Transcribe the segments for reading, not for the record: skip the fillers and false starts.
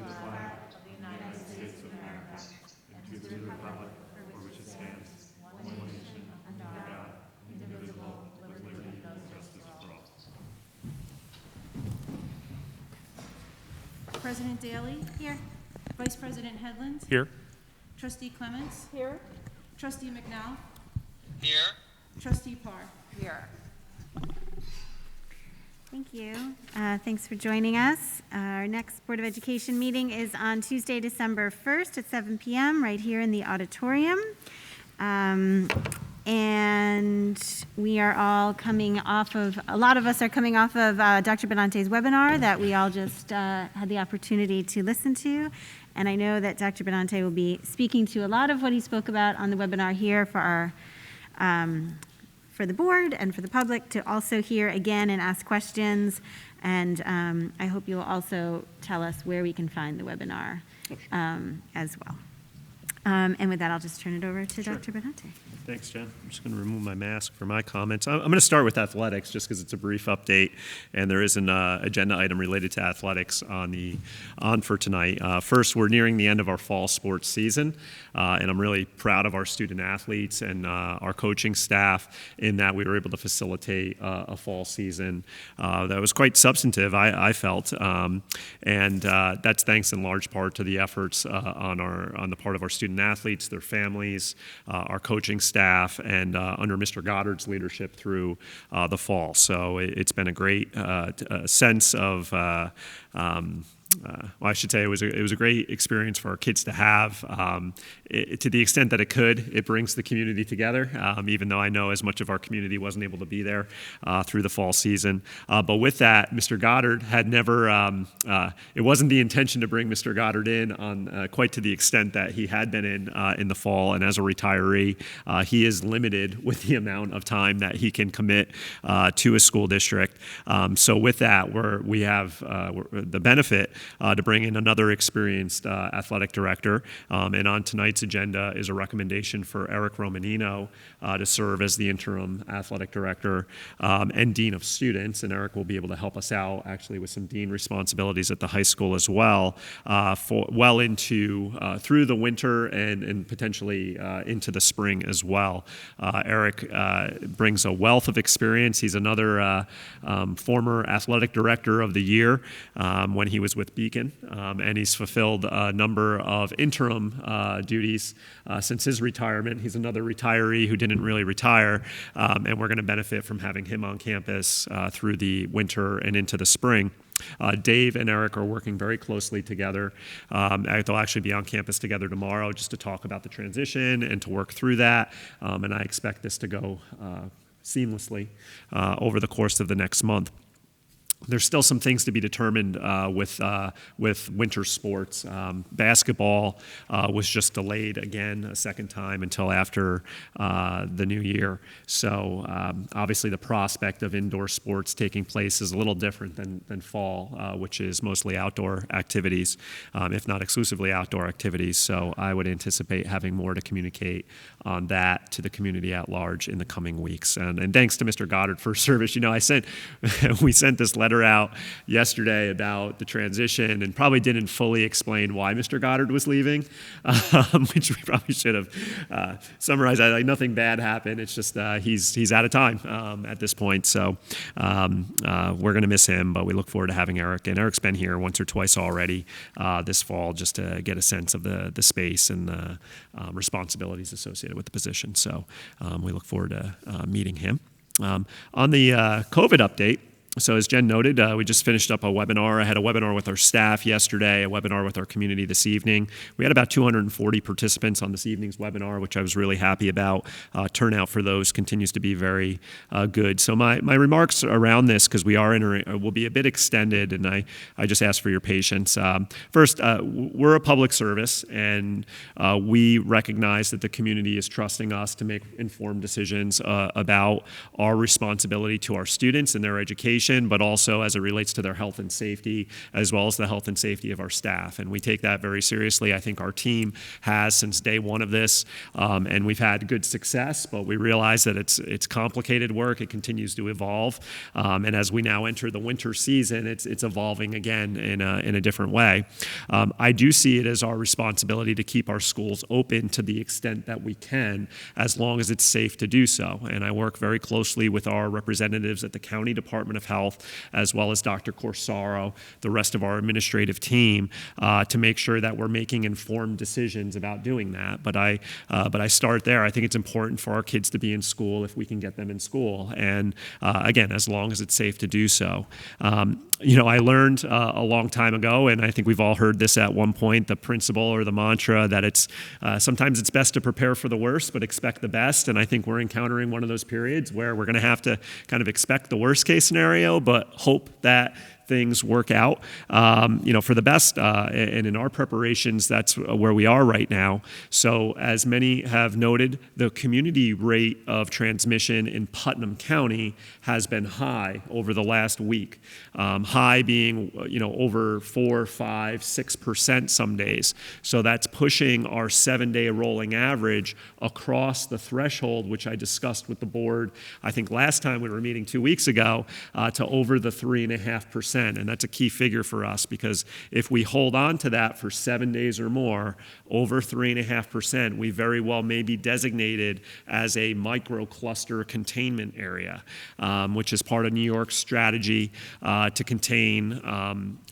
flag of the United States of America and to the republic for which it stands, one nation, under God, indivisible, with liberty and justice for all. President Daly? Here. Vice President Headland? Here. Trustee Clements? Here. Trustee McNall? Here. Trustee Parr? Here. Thank you. Thanks for joining us. Our next Board of Education meeting is on Tuesday, December 1st at 7 p.m. right here in the auditorium. And we are all coming off of, a lot of us are coming off of Dr. Benante's webinar that we all just had the opportunity to listen to. And I know that Dr. Benante will be speaking to a lot of what he spoke about on the webinar here for our for the board and for the public to also hear again and ask questions. And I hope you'll also tell us where we can find the webinar as well. And with that, I'll just turn it over to Dr. Benante. Thanks, Jen. I'm just going to remove my mask for my comments. I'm going to start with athletics just because it's a brief update, and there is an agenda item related to athletics on for tonight. First, we're nearing the end of our fall sports season, and I'm really proud of our student athletes and our coaching staff in that we were able to facilitate a fall season that was quite substantive, I felt, and that's thanks in large part to the efforts on the part of our student athletes, their families, our coaching staff, and under Mr. Goddard's leadership through the fall. So it's been a great sense of well, I should say it was a great experience for our kids to have. To the extent that it brings the community together, even though I know as much of our community wasn't able to be there through the fall season. But with that, Mr. Goddard had never, it wasn't the intention to bring Mr. Goddard in on quite to the extent that he had been in the fall. And as a retiree, he is limited with the amount of time that he can commit to a school district. So with that, we have the benefit to bring in another experienced athletic director. And on tonight's agenda is a recommendation for Eric Romanino to serve as the interim athletic director and dean of students. And Eric will be able to help us out actually with some dean responsibilities at the high school as well, through the winter and potentially into the spring as well. Eric brings a wealth of experience. He's another former athletic director of the year when he was with Beacon, and he's fulfilled a number of interim duties since his retirement. He's another retiree who didn't really retire, and we're going to benefit from having him on campus through the winter and into the spring. Dave and Eric are working very closely together. They'll actually be on campus together tomorrow just to talk about the transition and to work through that, and I expect this to go seamlessly over the course of the next month. There's still some things to be determined with winter sports. Basketball was just delayed again a second time until after the new year. So obviously the prospect of indoor sports taking place is a little different than fall, which is mostly outdoor activities, if not exclusively outdoor activities. So I would anticipate having more to communicate on that to the community at large in the coming weeks. And thanks to Mr. Goddard for service. You know, we sent this letter out yesterday about the transition and probably didn't fully explain why Mr. Goddard was leaving, which we probably should have summarized. Like nothing bad happened. It's just he's out of time at this point. So we're going to miss him, but we look forward to having Eric. And Eric's been here once or twice already this fall just to get a sense of the space and the responsibilities associated with the position. So we look forward to meeting him. On the COVID update, so as Jen noted, we just finished up a webinar. I had a webinar with our staff yesterday, a webinar with our community this evening. We had about 240 participants on this evening's webinar, which I was really happy about. Turnout for those continues to be very good. So my remarks around this, because we are will be a bit extended, and I just ask for your patience. First, we're a public service, and we recognize that the community is trusting us to make informed decisions about our responsibility to our students and their education education, but also as it relates to their health and safety, as well as the health and safety of our staff. And we take that very seriously. I think our team has since day one of this, and we've had good success, but we realize that it's complicated work. It continues to evolve. And as we now enter the winter season, it's evolving again in a different way. I do see it as our responsibility to keep our schools open to the extent that we can, as long as it's safe to do so. And I work very closely with our representatives at the County Department of Health, as well as Dr. Corsaro, the rest of our administrative team, to make sure that we're making informed decisions about doing that. But I start there. I think it's important for our kids to be in school if we can get them in school. And again, as long as it's safe to do so. I learned a long time ago, and I think we've all heard this at one point, the principle or the mantra that it's sometimes it's best to prepare for the worst, but expect the best. And I think we're encountering one of those periods where we're going to have to kind of expect the worst case scenario, but hope that things work out, for the best. And in our preparations, that's where we are right now. So as many have noted, the community rate of transmission in Putnam County has been high over the last week. High being, over 4, 5, 6% some days. So that's pushing our 7-day rolling average across the threshold, which I discussed with the board, I think last time we were meeting 2 weeks ago, to over the 3.5%. And that's a key figure for us, because if we hold on to that for 7 days or more, over 3.5%, we very well may be designated as a microcluster containment area, which is part of New York's strategy to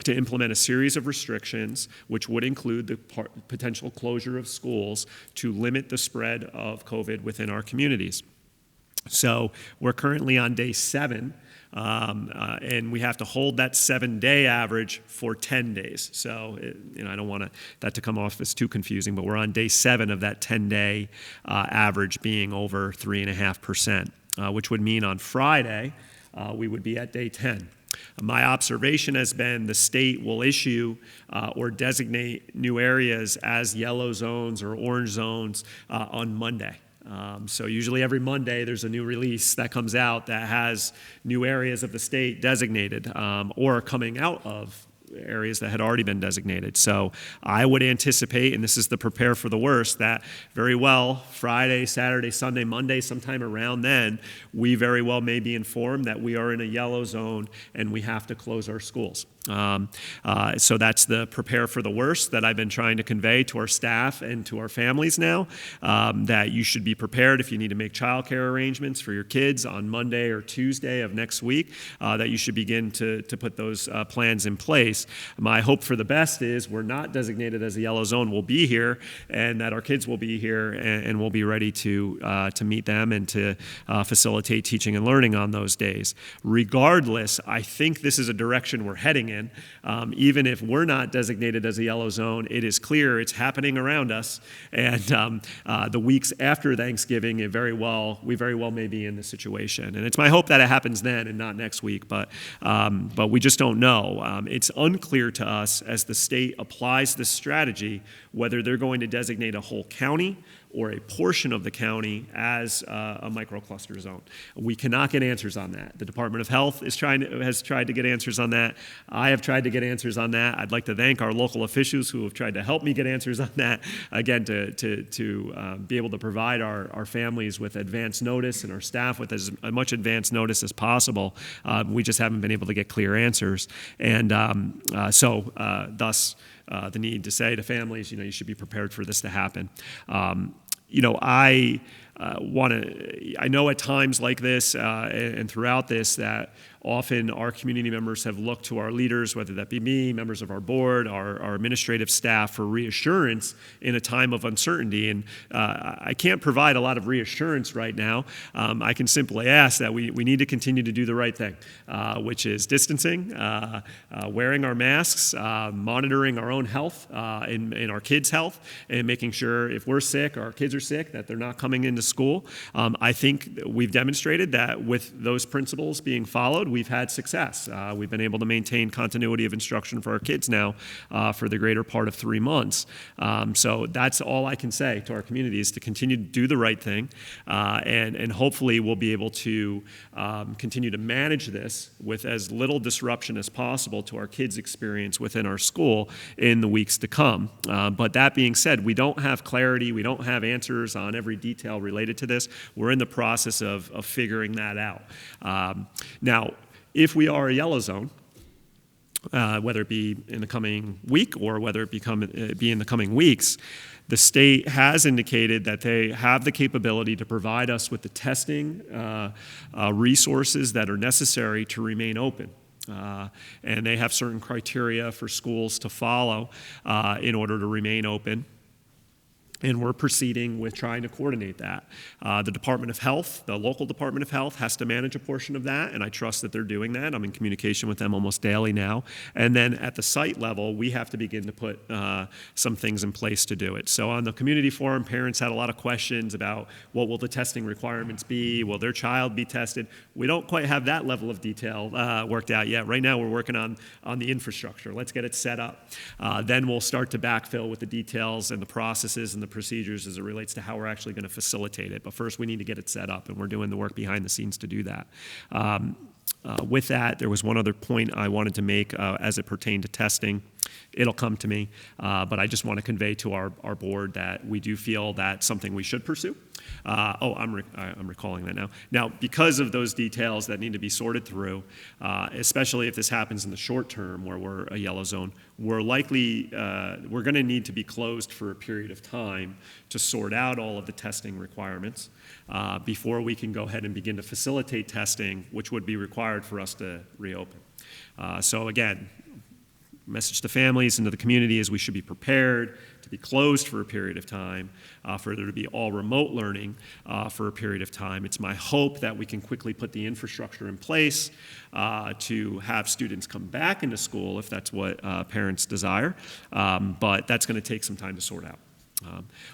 implement a series of restrictions, which would include the potential closure of schools to limit the spread of COVID within our communities. So we're currently on day 7. And we have to hold that 7-day average for 10 days. So, I don't want that to come off as too confusing, but we're on day 7 of that 10-day average being over 3.5%, which would mean on Friday we would be at day 10. My observation has been the state will issue or designate new areas as yellow zones or orange zones on Monday. So usually every Monday there's a new release that comes out that has new areas of the state designated or coming out of areas that had already been designated. So I would anticipate, and this is the prepare for the worst, that very well Friday, Saturday, Sunday, Monday, sometime around then, we very well may be informed that we are in a yellow zone and we have to close our schools. So that's the prepare for the worst that I've been trying to convey to our staff and to our families now, that you should be prepared if you need to make childcare arrangements for your kids on Monday or Tuesday of next week, that you should begin to put those plans in place. My hope for the best is we're not designated as a yellow zone. We'll be here, and that our kids will be here, and we'll be ready to meet them and to facilitate teaching and learning on those days. Regardless, I think this is a direction we're heading in. Even if we're not designated as a yellow zone, it is clear it's happening around us. And the weeks after Thanksgiving, we very well may be in this situation. And it's my hope that it happens then and not next week. But we just don't know. It's unclear to us as the state applies this strategy whether they're going to designate a whole county or a portion of the county as a microcluster zone. We cannot get answers on that. The Department of Health has tried to get answers on that. I have tried to get answers on that. I'd like to thank our local officials who have tried to help me get answers on that, again, to be able to provide our families with advance notice and our staff with as much advance notice as possible. We just haven't been able to get clear answers. And thus, the need to say to families, you should be prepared for this to happen. I know at times like this and throughout this that often our community members have looked to our leaders, whether that be me, members of our board, our administrative staff, for reassurance in a time of uncertainty. And I can't provide a lot of reassurance right now. I can simply ask that we need to continue to do the right thing, which is distancing, wearing our masks, monitoring our own health and our kids' health, and making sure if we're sick or our kids are sick that they're not coming into school. I think we've demonstrated that with those principles being followed, we've had success. We've been able to maintain continuity of instruction for our kids now for the greater part of 3 months. So that's all I can say to our community, is to continue to do the right thing, and hopefully we'll be able to continue to manage this with as little disruption as possible to our kids' experience within our school in the weeks to come. But that being said, we don't have clarity, we don't have answers on every detail related to this. We're in the process of figuring that out. Now, if we are a yellow zone, whether it be in the coming week or whether it be in the coming weeks, the state has indicated that they have the capability to provide us with the testing resources that are necessary to remain open. And they have certain criteria for schools to follow in order to remain open. And we're proceeding with trying to coordinate that. The Department of Health, the local Department of Health, has to manage a portion of that, and I trust that they're doing that. I'm in communication with them almost daily now. And then at the site level, we have to begin to put some things in place to do it. So on the community forum, parents had a lot of questions about what will the testing requirements be? Will their child be tested? We don't quite have that level of detail worked out yet. Right now, we're working on the infrastructure. Let's get it set up. Then we'll start to backfill with the details and the processes and the procedures as it relates to how we're actually going to facilitate it. But first, we need to get it set up, and we're doing the work behind the scenes to do that. With that, there was one other point I wanted to make as it pertained to testing. It'll come to me, but I just want to convey to our board that we do feel that's something we should pursue. I'm recalling that now. Now, because of those details that need to be sorted through, especially if this happens in the short term where we're a yellow zone, we're going to need to be closed for a period of time to sort out all of the testing requirements before we can go ahead and begin to facilitate testing, which would be required for us to reopen. So again, message to families and to the community is we should be prepared to be closed for a period of time, for there to be all remote learning for a period of time. It's my hope that we can quickly put the infrastructure in place to have students come back into school if that's what parents desire, but that's going to take some time to sort out.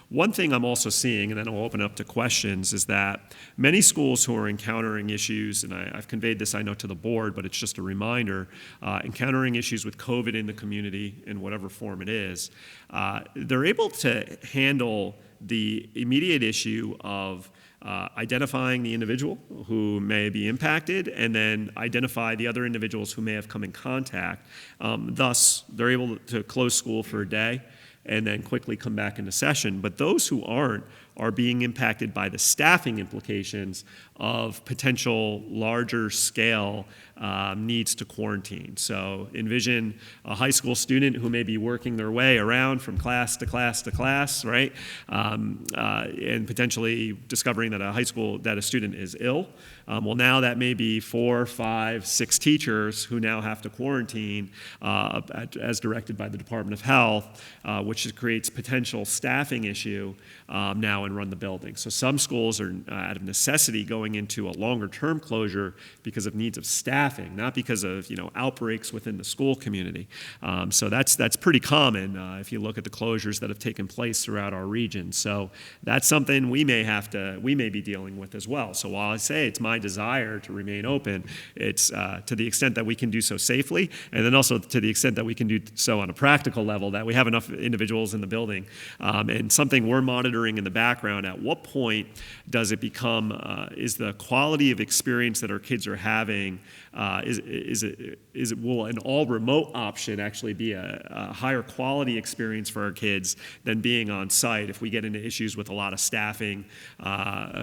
One thing I'm also seeing, and then I'll open up to questions, is that many schools who are encountering issues, and I've conveyed this, I know, to the board, but it's just a reminder, encountering issues with COVID in the community in whatever form it is, they're able to handle the immediate issue of identifying the individual who may be impacted and then identify the other individuals who may have come in contact. Thus, they're able to close school for a day and then quickly come back into session. But those who aren't are being impacted by the staffing implications of potential larger scale needs to quarantine. So envision a high school student who may be working their way around from class to class to class, right? And potentially discovering that a student is ill. Well, now that may be 4, 5, 6 teachers who now have to quarantine as directed by the Department of Health, which creates potential staffing issue now and run the building. So some schools are out of necessity going into a longer term closure because of needs of staffing, not because of outbreaks within the school community. So that's pretty common if you look at the closures that have taken place throughout our region. So that's something we may be dealing with as well. So while I say it's my desire to remain open, it's to the extent that we can do so safely, and then also to the extent that we can do so on a practical level, that we have enough individuals in the building. And something we're monitoring in the background, at what point does it become, is the quality of experience that our kids are having, will an all remote option actually be a higher quality experience for our kids than being on site if we get into issues with a lot of staffing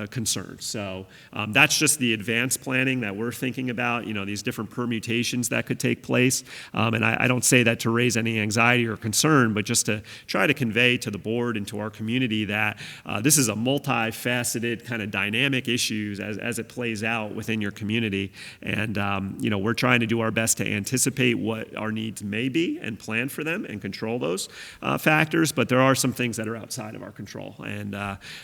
concerns? So that's just the advanced planning that we're thinking about, these different permutations that could take place. And I don't say that to raise any anxiety or concern, but just to try to convey to the board and to our community that this is a multifaceted kind of dynamic issues as it plays out within your community. And we're trying to do our best to anticipate what our needs may be and plan for them and control those factors, but there are some things that are outside of our control. And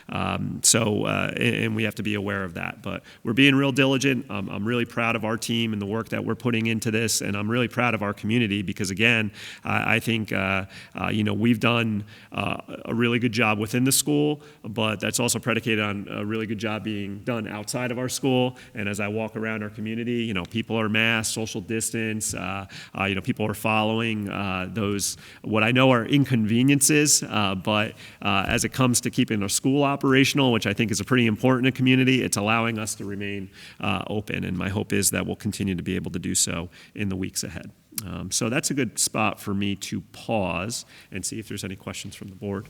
and we have to be aware of that. But we're being real diligent. I'm really proud of our team and the work that we're putting into this, and I'm really proud of our community because, again, I think we've done a really good job within the school but that's also predicated on a really good job being done outside of our school. And as I walk around our community, people are masked, social distance, people are following those, what I know are inconveniences, but as it comes to keeping our school operational, which I think is a pretty important in a community, it's allowing us to remain open. And my hope is that we'll continue to be able to do so in the weeks ahead. So that's a good spot for me to pause and see if there's any questions from the board.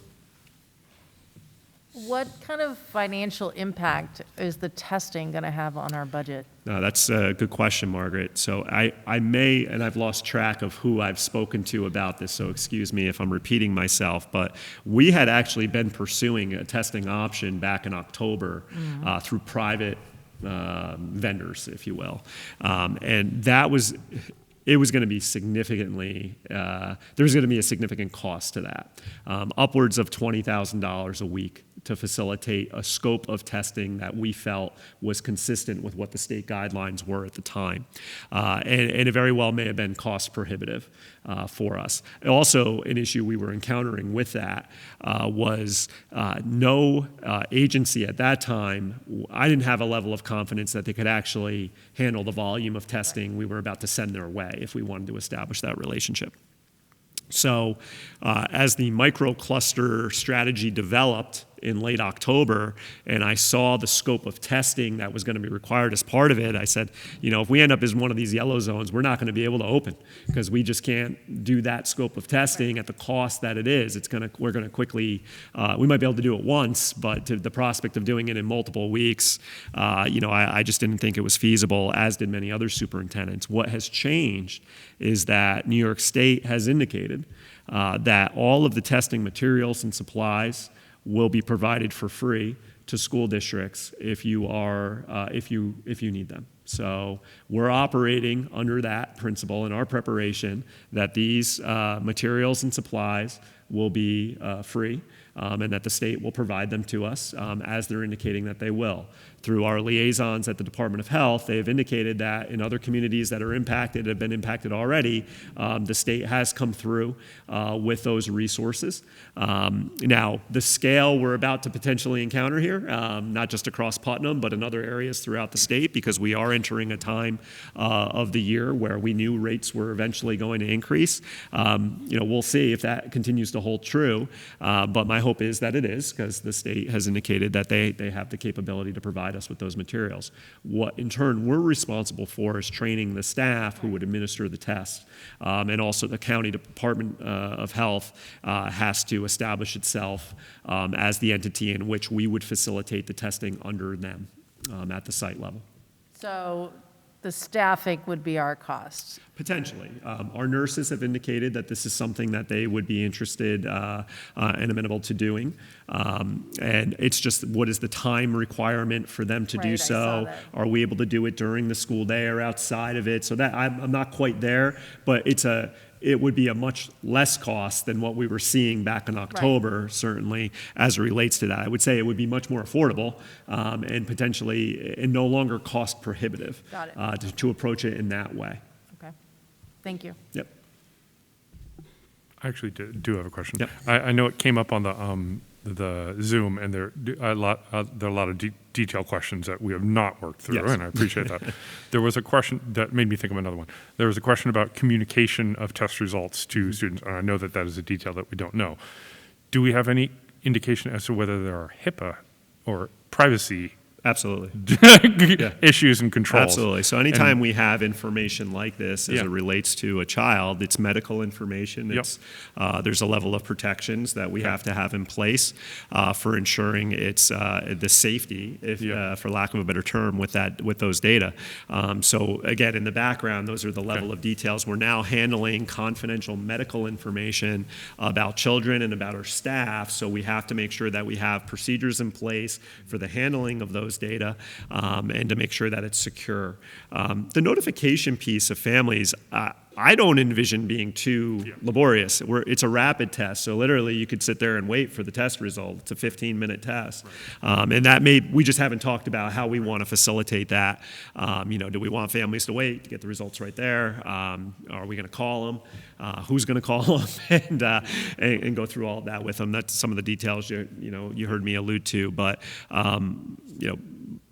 What kind of financial impact is the testing going to have on our budget? That's a good question, Margaret. So I may, and I've lost track of who I've spoken to about this, so excuse me if I'm repeating myself, but we had actually been pursuing a testing option back in October through private vendors, if you will. And that was... It was going to be significantly, there was going to be a significant cost to that, upwards of $20,000 a week to facilitate a scope of testing that we felt was consistent with what the state guidelines were at the time. And it very well may have been cost prohibitive for us. Also, an issue we were encountering with that was no agency at that time, I didn't have a level of confidence that they could actually handle the volume of testing we were about to send their way if we wanted to establish that relationship. So as the microcluster strategy developed in late October, and I saw the scope of testing that was going to be required as part of it, I said, if we end up as one of these yellow zones, we're not going to be able to open because we just can't do that scope of testing at the cost that it is. We're going to quickly, we might be able to do it once, but to the prospect of doing it in multiple weeks, I just didn't think it was feasible, as did many other superintendents. What has changed is that New York State has indicated that all of the testing materials and supplies will be provided for free to school districts if you need them. So we're operating under that principle in our preparation that these materials and supplies will be free and that the state will provide them to us as they're indicating that they will. Through our liaisons at the Department of Health, they have indicated that in other communities that are impacted, have been impacted already, the state has come through with those resources. Now, the scale we're about to potentially encounter here, not just across Putnam, but in other areas throughout the state, because we are entering a time of the year where we knew rates were eventually going to increase. We'll see if that continues to hold true, but my hope is that it is, because the state has indicated that they have the capability to provide us with those materials. What in turn we're responsible for is training the staff who would administer the test, and also the county Department of Health has to establish itself as the entity in which we would facilitate the testing under them at the site level. So the staffing would be our costs. Potentially. Our nurses have indicated that this is something that they would be interested and amenable to doing. And it's just, what is the time requirement for them to do Right, so? I saw that. Are we able to do it during the school day or outside of it? So that I'm not quite there, but it would be a much less cost than what we were seeing back in October, certainly, as it relates to that. I would say it would be much more affordable and potentially and no longer cost prohibitive. Got it. To approach it in that way. Okay. Thank you. Yep. I actually do have a question. Yep. I know it came up on the Zoom, and there are a lot of detailed questions that we have not worked through, Yes. and I appreciate that. There was a question that made me think of another one. There was a question about communication of test results to students, and I know that is a detail that we don't know. Do we have any indication as to whether there are HIPAA or privacy Absolutely. issues and controls? Absolutely. So anytime we have information like this as Yeah. it relates to a child, it's medical information. Yep. It's, there's a level of protections that we have to have in place for ensuring it's the safety, for lack of a better term, with those data. So again, in the background, those are the level of details. We're now handling confidential medical information about children and about our staff. So we have to make sure that we have procedures in place for the handling of those data and to make sure that it's secure. The notification piece of families, I don't envision being too laborious. It's a rapid test, so literally you could sit there and wait for the test result. It's a 15-minute test. And we just haven't talked about how we want to facilitate that. Do we want families to wait to get the results right there? Are we going to call them? Who's going to call them? and go through all of that with them. That's some of the details you heard me allude to. But,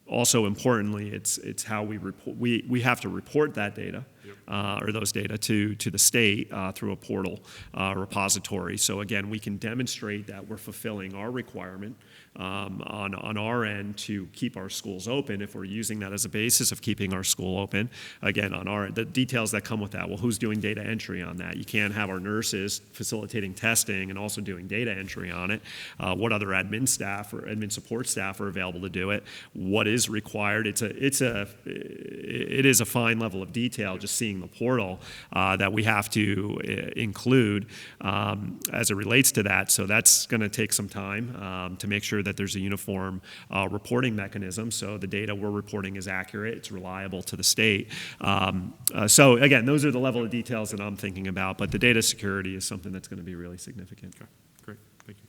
also importantly, it's how we report. We have to report that data. Or those data to the state through a portal repository. So again, we can demonstrate that we're fulfilling our requirement on our end to keep our schools open if we're using that as a basis of keeping our school open. Again, the details that come with that. Well, who's doing data entry on that? You can't have our nurses facilitating testing and also doing data entry on it. What other admin staff or admin support staff are available to do it? What is required? It is a fine level of detail just seeing the portal that we have to include as it relates to that. So that's going to take some time to make sure that there's a uniform reporting mechanism so the data we're reporting is accurate, it's reliable to the state. So again, those are the level of details that I'm thinking about, but the data security is something that's going to be really significant. Okay, great, thank you.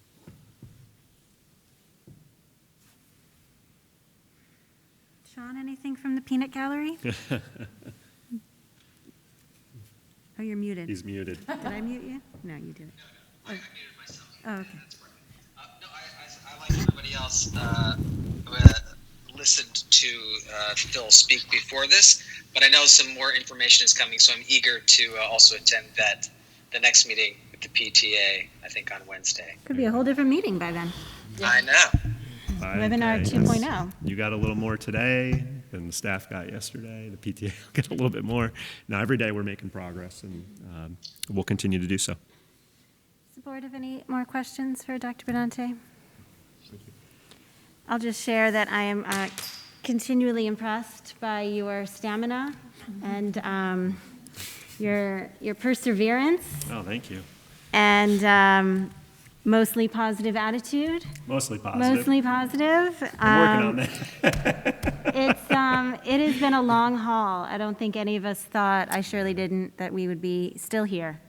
Sean, anything from the peanut gallery? Oh, you're muted. He's muted. Did I mute you? No, you didn't. I muted myself. Oh, okay. No, I like everybody else, listened to Phil speak before this, but I know some more information is coming, so I'm eager to also attend the next meeting with the PTA, I think on Wednesday. Could be a whole different meeting by then. I know. Webinar Okay, 2.0. You got a little more today than the staff got yesterday. The PTA will get a little bit more. Now, every day we're making progress, and we'll continue to do so. Does the board have any more questions for Dr. Benante? I'll just share that I am continually impressed by your stamina and your perseverance Oh, thank you. and mostly positive attitude. Mostly positive. Mostly positive. I'm working on that. It has been a long haul. I don't think any of us thought, I surely didn't, that we would be still here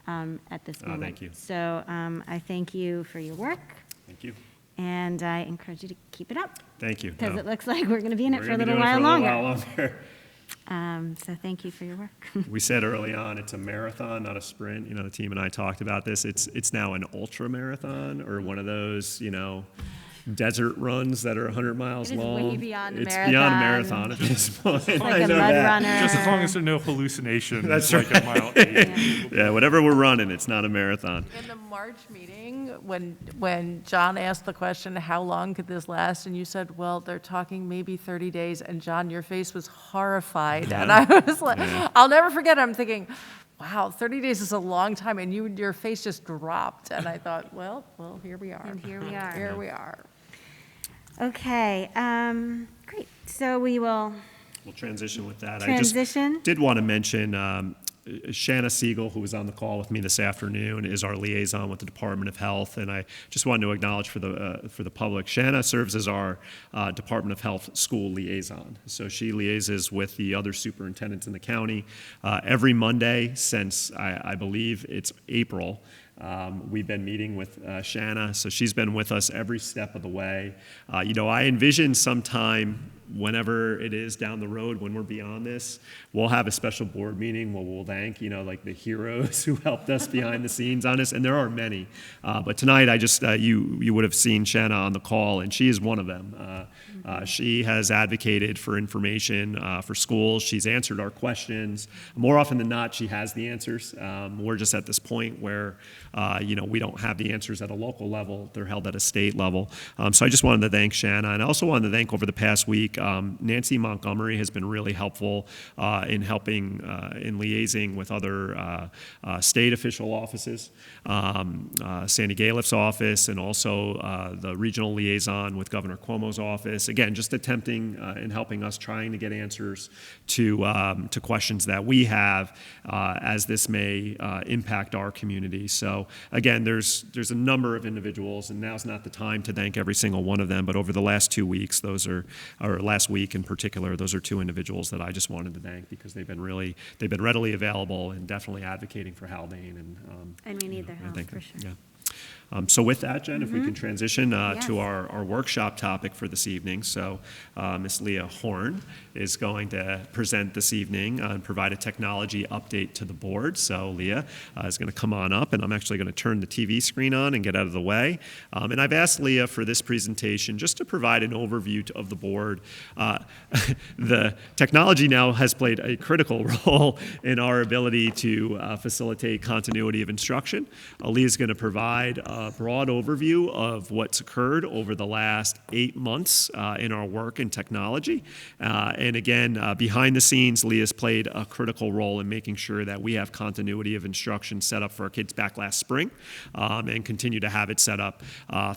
at this moment. Thank you. So I thank you for your work, Thank you. and I encourage you to keep it up, Thank you. because No, it looks like we're going to be in it we're for a gonna be little doing it while for a little longer. while longer. So thank you for your work. We said early on, it's a marathon, not a sprint. The team and I talked about this. It's now an ultra marathon or one of those, desert runs that are 100 miles It is long. way beyond a it's marathon. beyond a marathon at this point. Like I a know mud that. runner. Just as long as there are no hallucinations, That's like at mile 8. Yeah, whatever we're running, it's not a marathon. In the March meeting, when John asked the question, how long could this last? And you said, well, they're talking maybe 30 days. And John, your face was horrified. And I was like, I'll never forget it. I'm thinking, wow, 30 days is a long time. And your face just dropped. And I thought, well, here we are. And here we are. Here we are. Okay, great. So we will We'll transition with that. I transition. just did want to mention Shanna Siegel, who was on the call with me this afternoon, is our liaison with the Department of Health, and I just wanted to acknowledge for the public, Shanna serves as our Department of Health school liaison. So she liaises with the other superintendents in the county every Monday since I believe it's April. We've been meeting with Shanna, so she's been with us every step of the way. I envision sometime whenever it is down the road, when we're beyond this, we'll have a special board meeting where we'll thank, like the heroes who helped us behind the scenes on this, and there are many. But tonight, I just, you would have seen Shanna on the call, and she is one of them. She has advocated for information for schools. She's answered our questions. More often than not, she has the answers. We're just at this point where, we don't have the answers at a local level. They're held at a state level. So I just wanted to thank Shanna. And I also wanted to thank over the past week, Nancy Montgomery has been really helpful in helping, in liaising with other state official offices, Sandy Galiff's office, and also the regional liaison with Governor Cuomo's office. Again, just attempting and helping us trying to get answers to questions that we have as this may impact our community. So again, there's a number of individuals, and now's not the time to thank every single one of them, but over the last 2 weeks, last week in particular. Those are two individuals that I just wanted to thank because they've been readily available and definitely advocating for Haldane. And we need their I help, think for sure. Yeah. So with that, Jen, if we can transition Yes. to our workshop topic for this evening. So Ms. Leah Horn is going to present this evening and provide a technology update to the board. So Leah is going to come on up, and I'm actually going to turn the TV screen on and get out of the way. And I've asked Leah for this presentation just to provide an overview of the board. The technology now has played a critical role in our ability to facilitate continuity of instruction. Leah is going to provide a broad overview of what's occurred over the last 8 months in our work in technology. And again, behind the scenes, Leah's played a critical role in making sure that we have continuity of instruction set up for our kids back last spring and continue to have it set up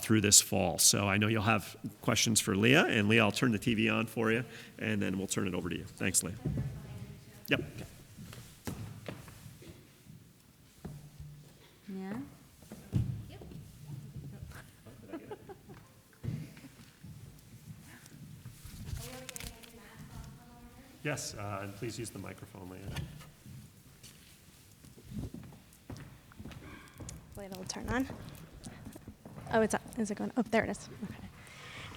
through this fall. So I know you'll have questions for Leah. And Leah, I'll turn the TV on for you, and then we'll turn it over to you. Thanks, Leah. Yep. Yeah? Yes, and please use the microphone, Leah. Wait, it'll turn on. Oh, it's up. Is it going? Oh, there it is. Okay.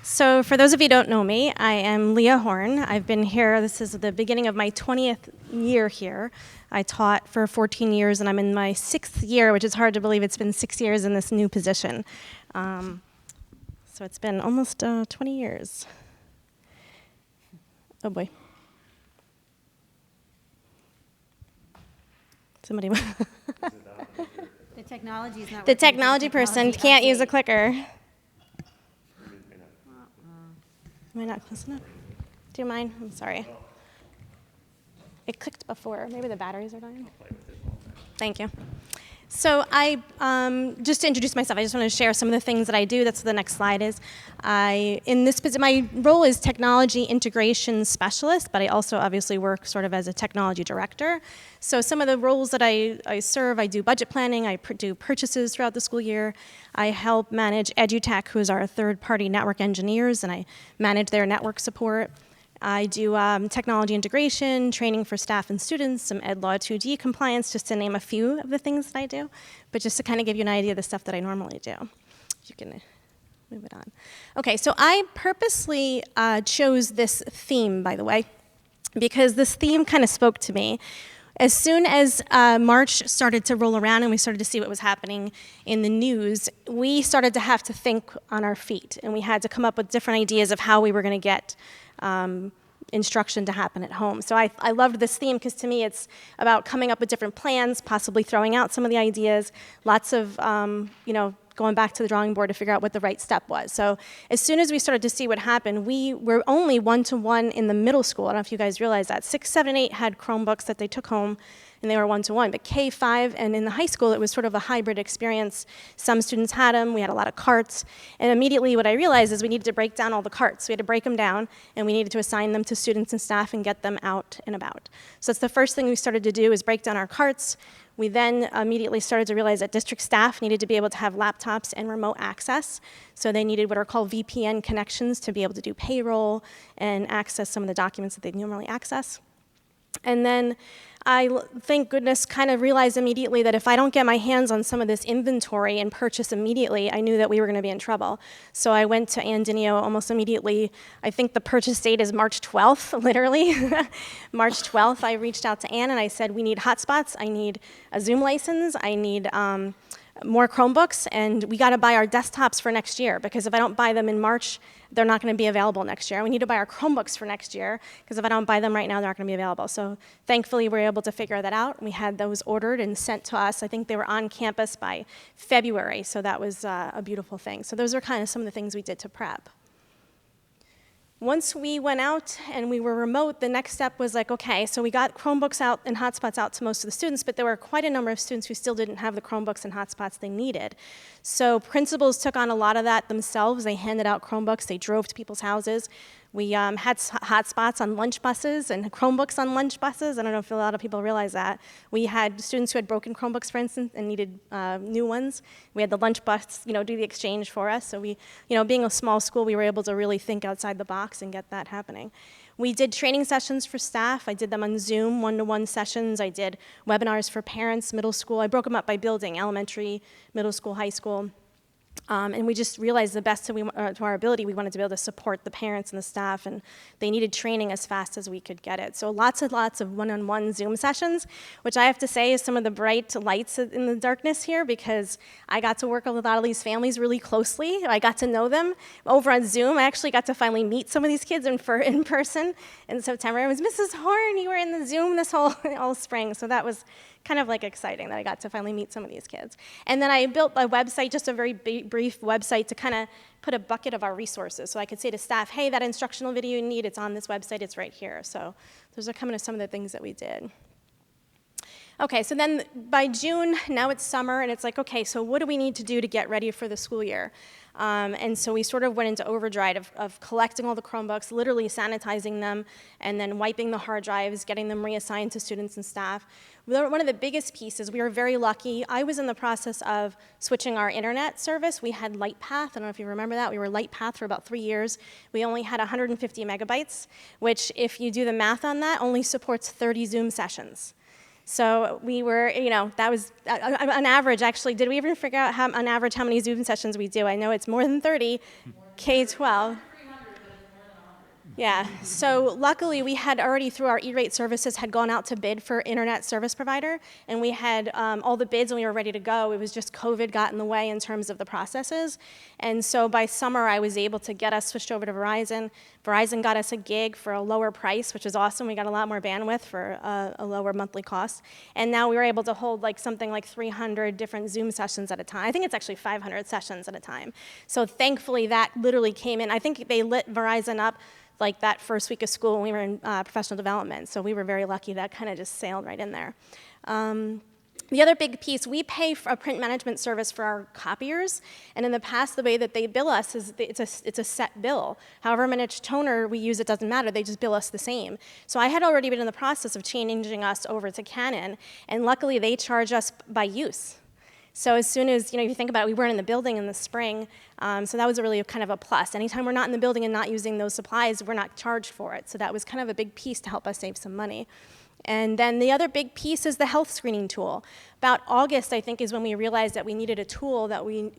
So for those of you who don't know me, I am Leah Horn. I've been here, this is the beginning of my 20th year here. I taught for 14 years, and I'm in my 6th year, which is hard to believe it's been 6 years in this new position. So it's been almost 20 years. Oh, boy. Somebody. The technology is not The working. technology person can't use a clicker. Am I not close enough? Do you mind? I'm sorry. It clicked before. Maybe the batteries are dying. Thank you. So just to introduce myself, I just want to share some of the things that I do. That's what the next slide is. My role is technology integration specialist, but I also obviously work sort of as a technology director. So some of the roles that I serve, I do budget planning, I do purchases throughout the school year. I help manage EduTech, who is our third-party network engineers, and I manage their network support. I do technology integration, training for staff and students, some Ed Law 2D compliance, just to name a few of the things that I do, but just to kind of give you an idea of the stuff that I normally do. You can move it on. Okay, so I purposely chose this theme, by the way, because this theme kind of spoke to me. As soon as March started to roll around and we started to see what was happening in the news, we started to have to think on our feet, and we had to come up with different ideas of how we were going to get instruction to happen at home. So I loved this theme because to me it's about coming up with different plans, possibly throwing out some of the ideas, lots of, going back to the drawing board to figure out what the right step was. So as soon as we started to see what happened, we were only one-to-one in the middle school. I don't know if you guys realize that. 6, 7, 8 had Chromebooks that they took home, and they were one-to-one. But K-5 and in the high school, it was sort of a hybrid experience. Some students had them. We had a lot of carts. And immediately what I realized is we needed to break down all the carts. We had to break them down, and we needed to assign them to students and staff and get them out and about. So that's the first thing we started to do is break down our carts. We then immediately started to realize that district staff needed to be able to have laptops and remote access. So they needed what are called VPN connections to be able to do payroll and access some of the documents that they'd normally access. And then I, thank goodness, kind of realized immediately that if I don't get my hands on some of this inventory and purchase immediately, I knew that we were going to be in trouble. So I went to Ann Dinio almost immediately. I think the purchase date is March 12th, literally. March 12th, I reached out to Ann and I said, we need hotspots, I need a Zoom license, I need more Chromebooks, and we got to buy our desktops for next year, because if I don't buy them in March, they're not going to be available next year. We need to buy our Chromebooks for next year, because if I don't buy them right now, they're not going to be available. So thankfully, we were able to figure that out. We had those ordered and sent to us. I think they were on campus by February, so that was a beautiful thing. So those are kind of some of the things we did to prep. Once we went out and we were remote, the next step was like, okay, so we got Chromebooks out and hotspots out to most of the students, but there were quite a number of students who still didn't have the Chromebooks and hotspots they needed. So principals took on a lot of that themselves. They handed out Chromebooks. They drove to people's houses. We had hotspots on lunch buses and Chromebooks on lunch buses. I don't know if a lot of people realize that. We had students who had broken Chromebooks, for instance, and needed new ones. We had the lunch bus, do the exchange for us. So we, being a small school, we were able to really think outside the box and get that happening. We did training sessions for staff. I did them on Zoom, one-to-one sessions. I did webinars for parents, middle school. I broke them up by building, elementary, middle school, high school. And we just realized the best to our ability, we wanted to be able to support the parents and the staff, and they needed training as fast as we could get it. So lots of one-on-one Zoom sessions, which I have to say is some of the bright lights in the darkness here, because I got to work with a lot of these families really closely. I got to know them over on Zoom. I actually got to finally meet some of these kids in person in September. It was Mrs. Horn, you were in the Zoom this all spring, so that was kind of like exciting that I got to finally meet some of these kids. And then I built a website, just a very brief website to kind of put a bucket of our resources. So I could say to staff, hey, that instructional video you need, it's on this website, it's right here. So those are kind of some of the things that we did. Okay, so then by June, now it's summer, and it's like, okay, so what do we need to do to get ready for the school year? And so we sort of went into overdrive of collecting all the Chromebooks, literally sanitizing them, and then wiping the hard drives, getting them reassigned to students and staff. One of the biggest pieces, we were very lucky. I was in the process of switching our internet service. We had LightPath. I don't know if you remember that. We were LightPath for about 3 years. We only had 150 megabytes, which if you do the math on that, only supports 30 Zoom sessions. So we were, that was on average, actually, did we even figure out on average how many Zoom sessions we do? I know it's more than 30, K-12. Yeah, so luckily we had already, through our E-rate services, had gone out to bid for internet service provider, and we had all the bids and we were ready to go. It was just COVID got in the way in terms of the processes. And so by summer I was able to get us switched over to Verizon. Verizon got us a gig for a lower price, which is awesome. We got a lot more bandwidth for a lower monthly cost. And now we were able to hold something like 300 different Zoom sessions at a time. I think it's actually 500 sessions at a time. So thankfully that literally came in. I think they lit Verizon up like that first week of school when we were in professional development. So we were very lucky that kind of just sailed right in there. The other big piece, we pay for a print management service for our copiers, and in the past, the way that they bill us is it's a set bill. However much toner we use, it doesn't matter, they just bill us the same. So I had already been in the process of changing us over to Canon, and luckily they charge us by use. So as soon as, you think about it, we weren't in the building in the spring, so that was really kind of a plus. Anytime we're not in the building and not using those supplies, we're not charged for it. So that was kind of a big piece to help us save some money. And then the other big piece is the health screening tool. About August, I think, is when we realized that we needed a tool that we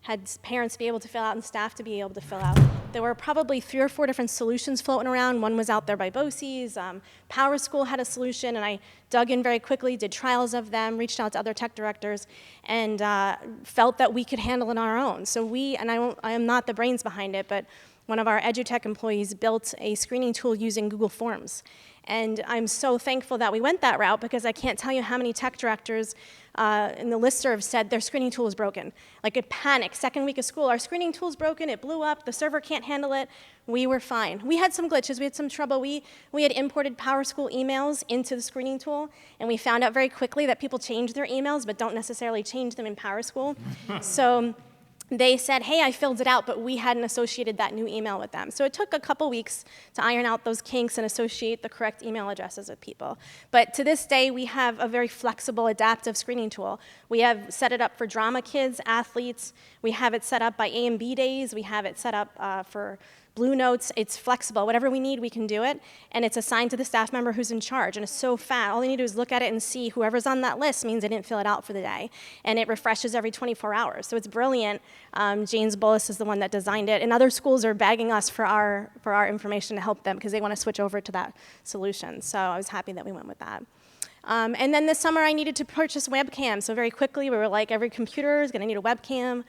had parents be able to fill out and staff to be able to fill out. There were probably 3 or 4 different solutions floating around. One was out there by BOCES. Power School had a solution, and I dug in very quickly, did trials of them, reached out to other tech directors, and felt that we could handle it on our own. So I am not the brains behind it, but one of our EduTech employees built a screening tool using Google Forms. And I'm so thankful that we went that route, because I can't tell you how many tech directors in the listserv said their screening tool is broken. Like a panic, second week of school, our screening tool's broken, it blew up, the server can't handle it. We were fine. We had some glitches, we had some trouble. We had imported Power School emails into the screening tool, and we found out very quickly that people change their emails but don't necessarily change them in Power School. So they said, hey, I filled it out, but we hadn't associated that new email with them. So it took a couple weeks to iron out those kinks and associate the correct email addresses with people. But to this day, we have a very flexible, adaptive screening tool. We have set it up for drama kids, athletes. We have it set up by A and B days. We have it set up for Blue Notes. It's flexible. Whatever we need, we can do it. And it's assigned to the staff member who's in charge. And it's so fast. All they need to do is look at it and see whoever's on that list means they didn't fill it out for the day. And it refreshes every 24 hours. So it's brilliant. James Bullis is the one that designed it. And other schools are begging us for our information to help them because they want to switch over to that solution. So I was happy that we went with that. And then this summer I needed to purchase webcams. So very quickly we were like, every computer is going to need a webcam.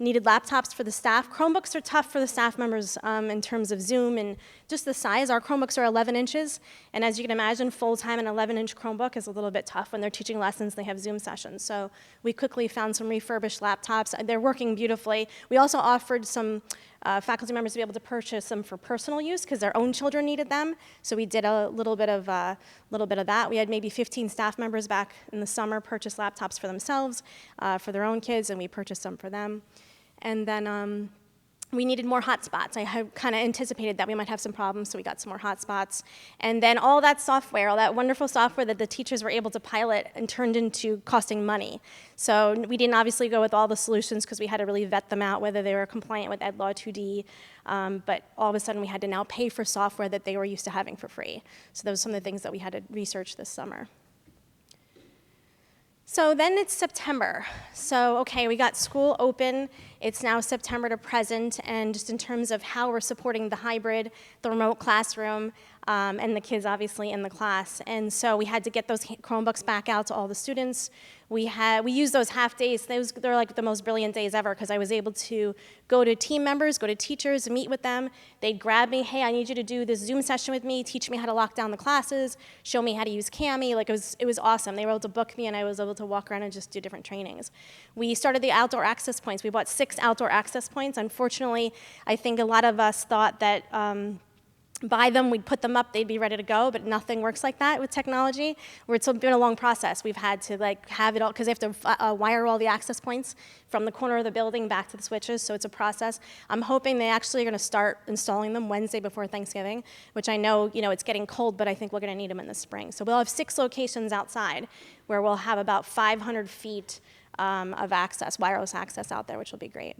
Needed laptops for the staff. Chromebooks are tough for the staff members in terms of Zoom and just the size. Our Chromebooks are 11 inches, and as you can imagine, full-time an 11-inch Chromebook is a little bit tough when they're teaching lessons, they have Zoom sessions. So we quickly found some refurbished laptops. They're working beautifully. We also offered some faculty members to be able to purchase them for personal use because their own children needed them. So we did a little bit of that. We had maybe 15 staff members back in the summer purchase laptops for themselves, for their own kids, and we purchased some for them. And then we needed more hotspots. I had kind of anticipated that we might have some problems, so we got some more hotspots. And then all that software, all that wonderful software that the teachers were able to pilot and turned into costing money. So we didn't obviously go with all the solutions because we had to really vet them out, whether they were compliant with Ed Law 2D. But all of a sudden we had to now pay for software that they were used to having for free. So those are some of the things that we had to research this summer. So then it's September. So, okay, we got school open. It's now September to present, and just in terms of how we're supporting the hybrid, the remote classroom, and the kids obviously in the class. And so we had to get those Chromebooks back out to all the students. We used those half days. They're like the most brilliant days ever because I was able to go to team members, go to teachers, meet with them. They'd grab me, hey, I need you to do this Zoom session with me, teach me how to lock down the classes, show me how to use Cami. Like it was awesome. They were able to book me and I was able to walk around and just do different trainings. We started the outdoor access points. We bought 6 outdoor access points. Unfortunately, I think a lot of us thought that buy them, we'd put them up, they'd be ready to go, but nothing works like that with technology. It's been a long process. We've had to have it all, because they have to wire all the access points from the corner of the building back to the switches, so it's a process. I'm hoping they actually are going to start installing them Wednesday before Thanksgiving, which I know, it's getting cold, but I think we're going to need them in the spring. So we'll have 6 locations outside where we'll have about 500 feet of access, wireless access out there, which will be great.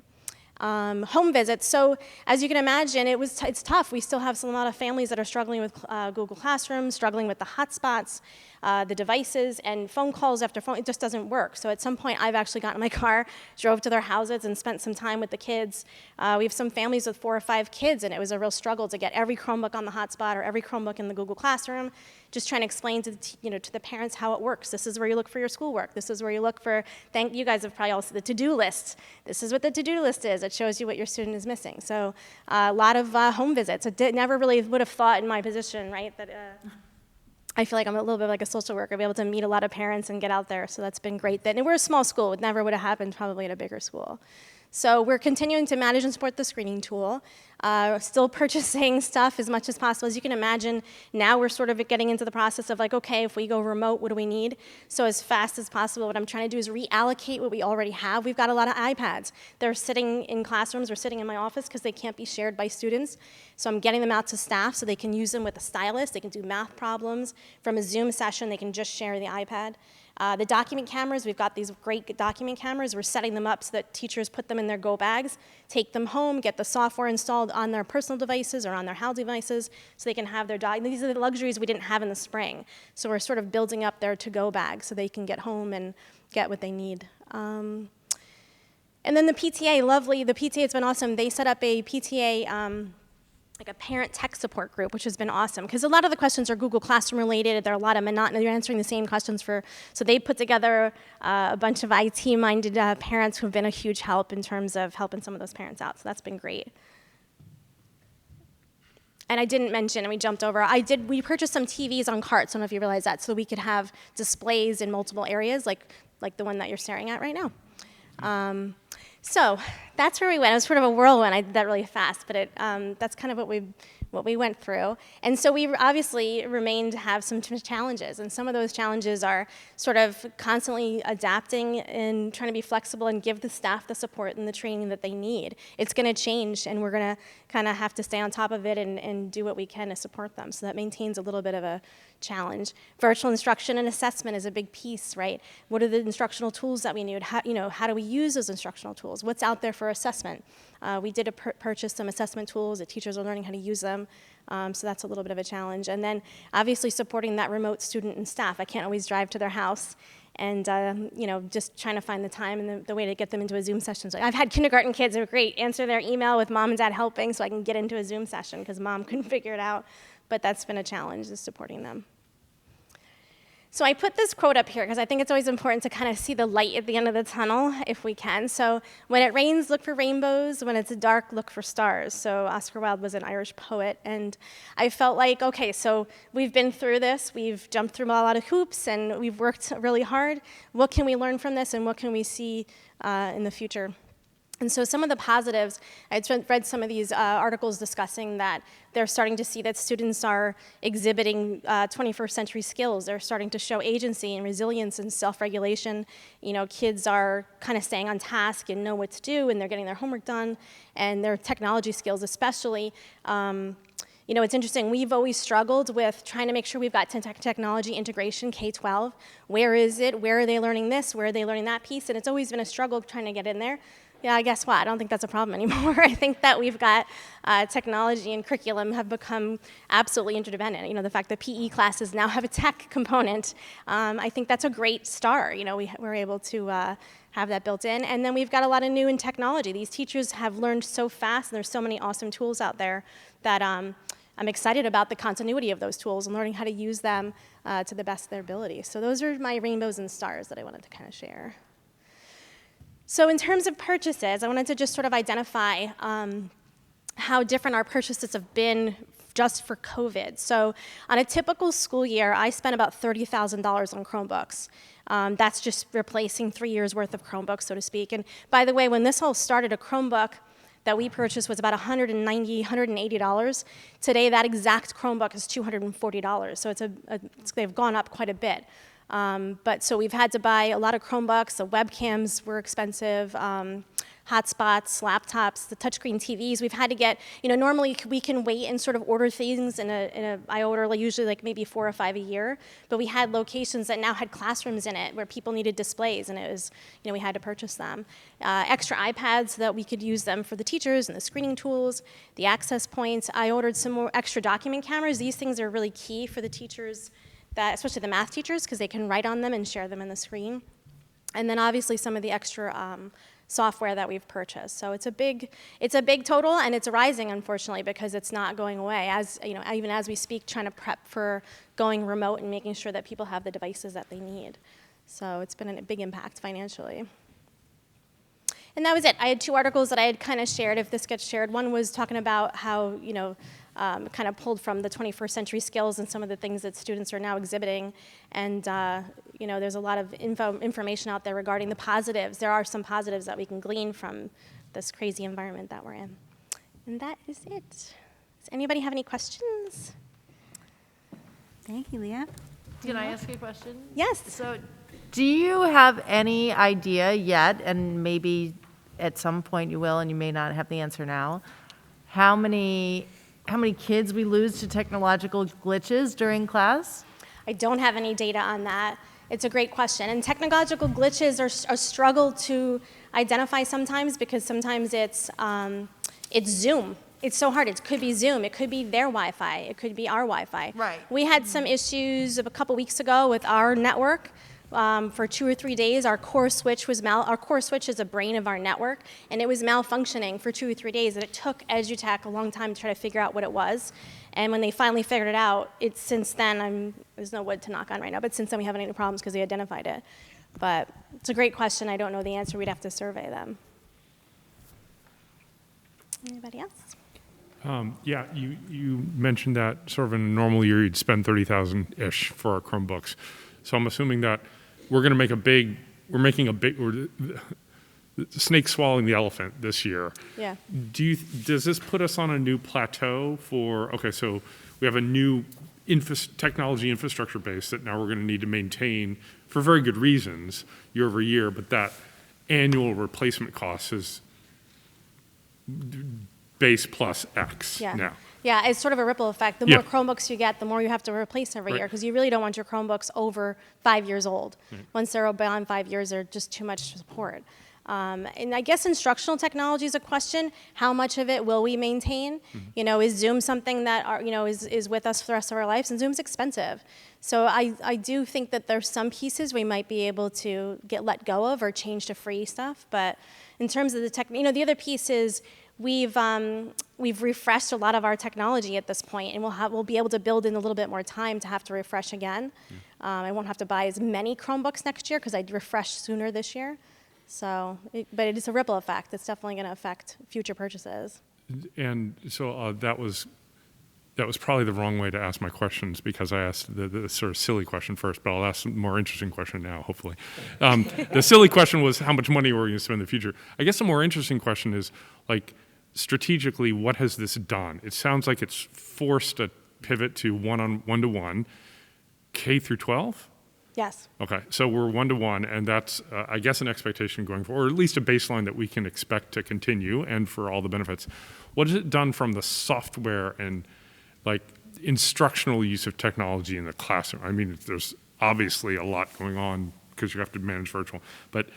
Home visits. So as you can imagine, it's tough. We still have a lot of families that are struggling with Google Classroom, struggling with the hotspots, the devices, and phone calls after phone. It just doesn't work. So at some point, I've actually gotten in my car, drove to their houses, and spent some time with the kids. We have some families with 4 or 5 kids, and it was a real struggle to get every Chromebook on the hotspot or every Chromebook in the Google Classroom. Just trying to explain to the parents how it works. This is where you look for your schoolwork. This is where you look for. You guys have probably also the to-do list. This is what the to-do list is. It shows you what your student is missing. So a lot of home visits. Never really would have thought in my position, right, that I feel like I'm a little bit like a social worker, be able to meet a lot of parents and get out there. So that's been great. And we're a small school. It never would have happened probably at a bigger school. So we're continuing to manage and support the screening tool, still purchasing stuff as much as possible. As you can imagine, now we're sort of getting into the process of okay, if we go remote, what do we need? So as fast as possible, what I'm trying to do is reallocate what we already have. We've got a lot of iPads. They're sitting in classrooms or sitting in my office because they can't be shared by students. So I'm getting them out to staff so they can use them with a stylus. They can do math problems. From a Zoom session, they can just share the iPad. The document cameras, we've got these great document cameras. We're setting them up so that teachers put them in their go bags, take them home, get the software installed on their personal devices or on their Haldane devices so they can have their These are the luxuries we didn't have in the spring. So we're sort of building up their to-go bags so they can get home and get what they need. And then the PTA, lovely. The PTA has been awesome. They set up a PTA like a parent tech support group, which has been awesome, because a lot of the questions are Google Classroom related. There are a lot of they're answering the same questions so they put together a bunch of IT-minded parents who have been a huge help in terms of helping some of those parents out, so that's been great. And I didn't mention, and we jumped over, we purchased some TVs on carts, I don't know if you realize that, so we could have displays in multiple areas, like the one that you're staring at right now. So that's where we went. It was sort of a whirlwind. I did that really fast, but that's kind of what we went through. And so we obviously remained to have some challenges, and some of those challenges are sort of constantly adapting and trying to be flexible and give the staff the support and the training that they need. It's going to change, and we're going to kind of have to stay on top of it and do what we can to support them. So that maintains a little bit of a challenge. Virtual instruction and assessment is a big piece, right? What are the instructional tools that we need? How do we use those instructional tools? What's out there for assessment? We did purchase some assessment tools. The teachers are learning how to use them. So that's a little bit of a challenge. And then obviously supporting that remote student and staff. I can't always drive to their house. And just trying to find the time and the way to get them into a Zoom session. So I've had kindergarten kids who are great, answer their email with mom and dad helping so I can get into a Zoom session because mom couldn't figure it out. But that's been a challenge, is supporting them. So I put this quote up here because I think it's always important to kind of see the light at the end of the tunnel if we can. So when it rains, look for rainbows. When it's dark, look for stars. So Oscar Wilde was an Irish poet. And I felt like, okay, so we've been through this. We've jumped through a lot of hoops and we've worked really hard. What can we learn from this and what can we see in the future? And so some of the positives, I had read some of these articles discussing that they're starting to see that students are exhibiting 21st century skills. They're starting to show agency and resilience and self-regulation. You know, kids are kind of staying on task and know what to do, and they're getting their homework done, and their technology skills especially. You know, it's interesting, we've always struggled with trying to make sure we've got technology integration K-12. Where is it? Where are they learning this? Where are they learning that piece? And it's always been a struggle trying to get in there. Yeah, guess what? I don't think that's a problem anymore. I think that we've got technology and curriculum have become absolutely interdependent. You know, the fact that PE classes now have a tech component, I think that's a great start. You know, we're able to have that built in. And then we've got a lot of new in technology. These teachers have learned so fast, and there's so many awesome tools out there that I'm excited about the continuity of those tools and learning how to use them to the best of their ability. So those are my rainbows and stars that I wanted to kind of share. So in terms of purchases, I wanted to just sort of identify how different our purchases have been just for COVID. So on a typical school year, I spent about $30,000 on Chromebooks. That's just replacing 3 years worth of Chromebooks, so to speak. And by the way, when this all started, a Chromebook that we purchased was about $190, $180. Today, that exact Chromebook is $240. So they've gone up quite a bit. But so we've had to buy a lot of Chromebooks, the webcams were expensive, hotspots, laptops, the touchscreen TVs. We've had to get, you know, normally we can wait and sort of order things I order usually like maybe 4 or 5 a year, but we had locations that now had classrooms in it where people needed displays, and it was, you know, we had to purchase them. Extra iPads so that we could use them for the teachers and the screening tools, the access points. I ordered some more extra document cameras. These things are really key for the teachers, especially the math teachers, because they can write on them and share them in the screen. And then obviously some of the extra software that we've purchased. So it's a big total, and it's rising, unfortunately, because it's not going away. As you know, even as we speak, trying to prep for going remote and making sure that people have the devices that they need. So it's been a big impact financially. And that was it. I had 2 articles that I had kind of shared, if this gets shared. One was talking about how, you know, kind of pulled from the 21st century skills and some of the things that students are now exhibiting. And, you know, there's a lot of information out there regarding the positives. There are some positives that we can glean from this crazy environment that we're in. And that is it. Does anybody have any questions? Thank you, Leah. Can I ask you a question? Yes. So do you have any idea yet, and maybe at some point you will and you may not have the answer now, how many kids we lose to technological glitches during class? I don't have any data on that. It's a great question. And technological glitches are a struggle to identify sometimes, because sometimes it's Zoom. It's so hard. It could be Zoom. It could be their Wi-Fi. It could be our Wi-Fi. Right. We had some issues a couple weeks ago with our network. For 2 or 3 days, our core switch is a brain of our network, and it was malfunctioning for 2 or 3 days, and it took EduTech a long time to try to figure out what it was. And when they finally figured it out, since then, there's no wood to knock on right now, but since then we haven't had any problems because they identified it. But it's a great question. I don't know the answer. We'd have to survey them. Anybody else? Yeah, you mentioned that sort of in a normal year you'd spend $30,000-ish for our Chromebooks. So I'm assuming that we're making a big, the snake swallowing the elephant this year. Yeah. Does this put us on a new plateau okay, so we have a new technology infrastructure base that now we're going to need to maintain for very good reasons year over year, but that annual replacement cost is base plus X now. Yeah, it's sort of a ripple effect. The more Chromebooks you get, the more you have to replace every year, because you really don't want your Chromebooks over 5 years old. Once they're beyond 5 years, they're just too much support. And I guess instructional technology is a question. How much of it will we maintain? You know, is Zoom something that is with us for the rest of our lives? And Zoom's expensive. So I do think that there's some pieces we might be able to let go of or change to free stuff. But in terms of the other piece is we've refreshed a lot of our technology at this point, and we'll be able to build in a little bit more time to have to refresh again. I won't have to buy as many Chromebooks next year because I refreshed sooner this year. So, but it is a ripple effect. It's definitely going to affect future purchases. And so that was that was probably the wrong way to ask my questions because I asked the sort of silly question first, but I'll ask a more interesting question now, hopefully. The silly question was how much money we're going to spend in the future. I guess the more interesting question is, like, strategically, what has this done? It sounds like it's forced a pivot to one-to-one, K through 12? Yes. Okay, so we're one-to-one, and that's, I guess, an expectation going forward, or at least a baseline that we can expect to continue, and for all the benefits. What has it done from the software and, like, instructional use of technology in the classroom? I mean, there's obviously a lot going on because you have to manage virtual, but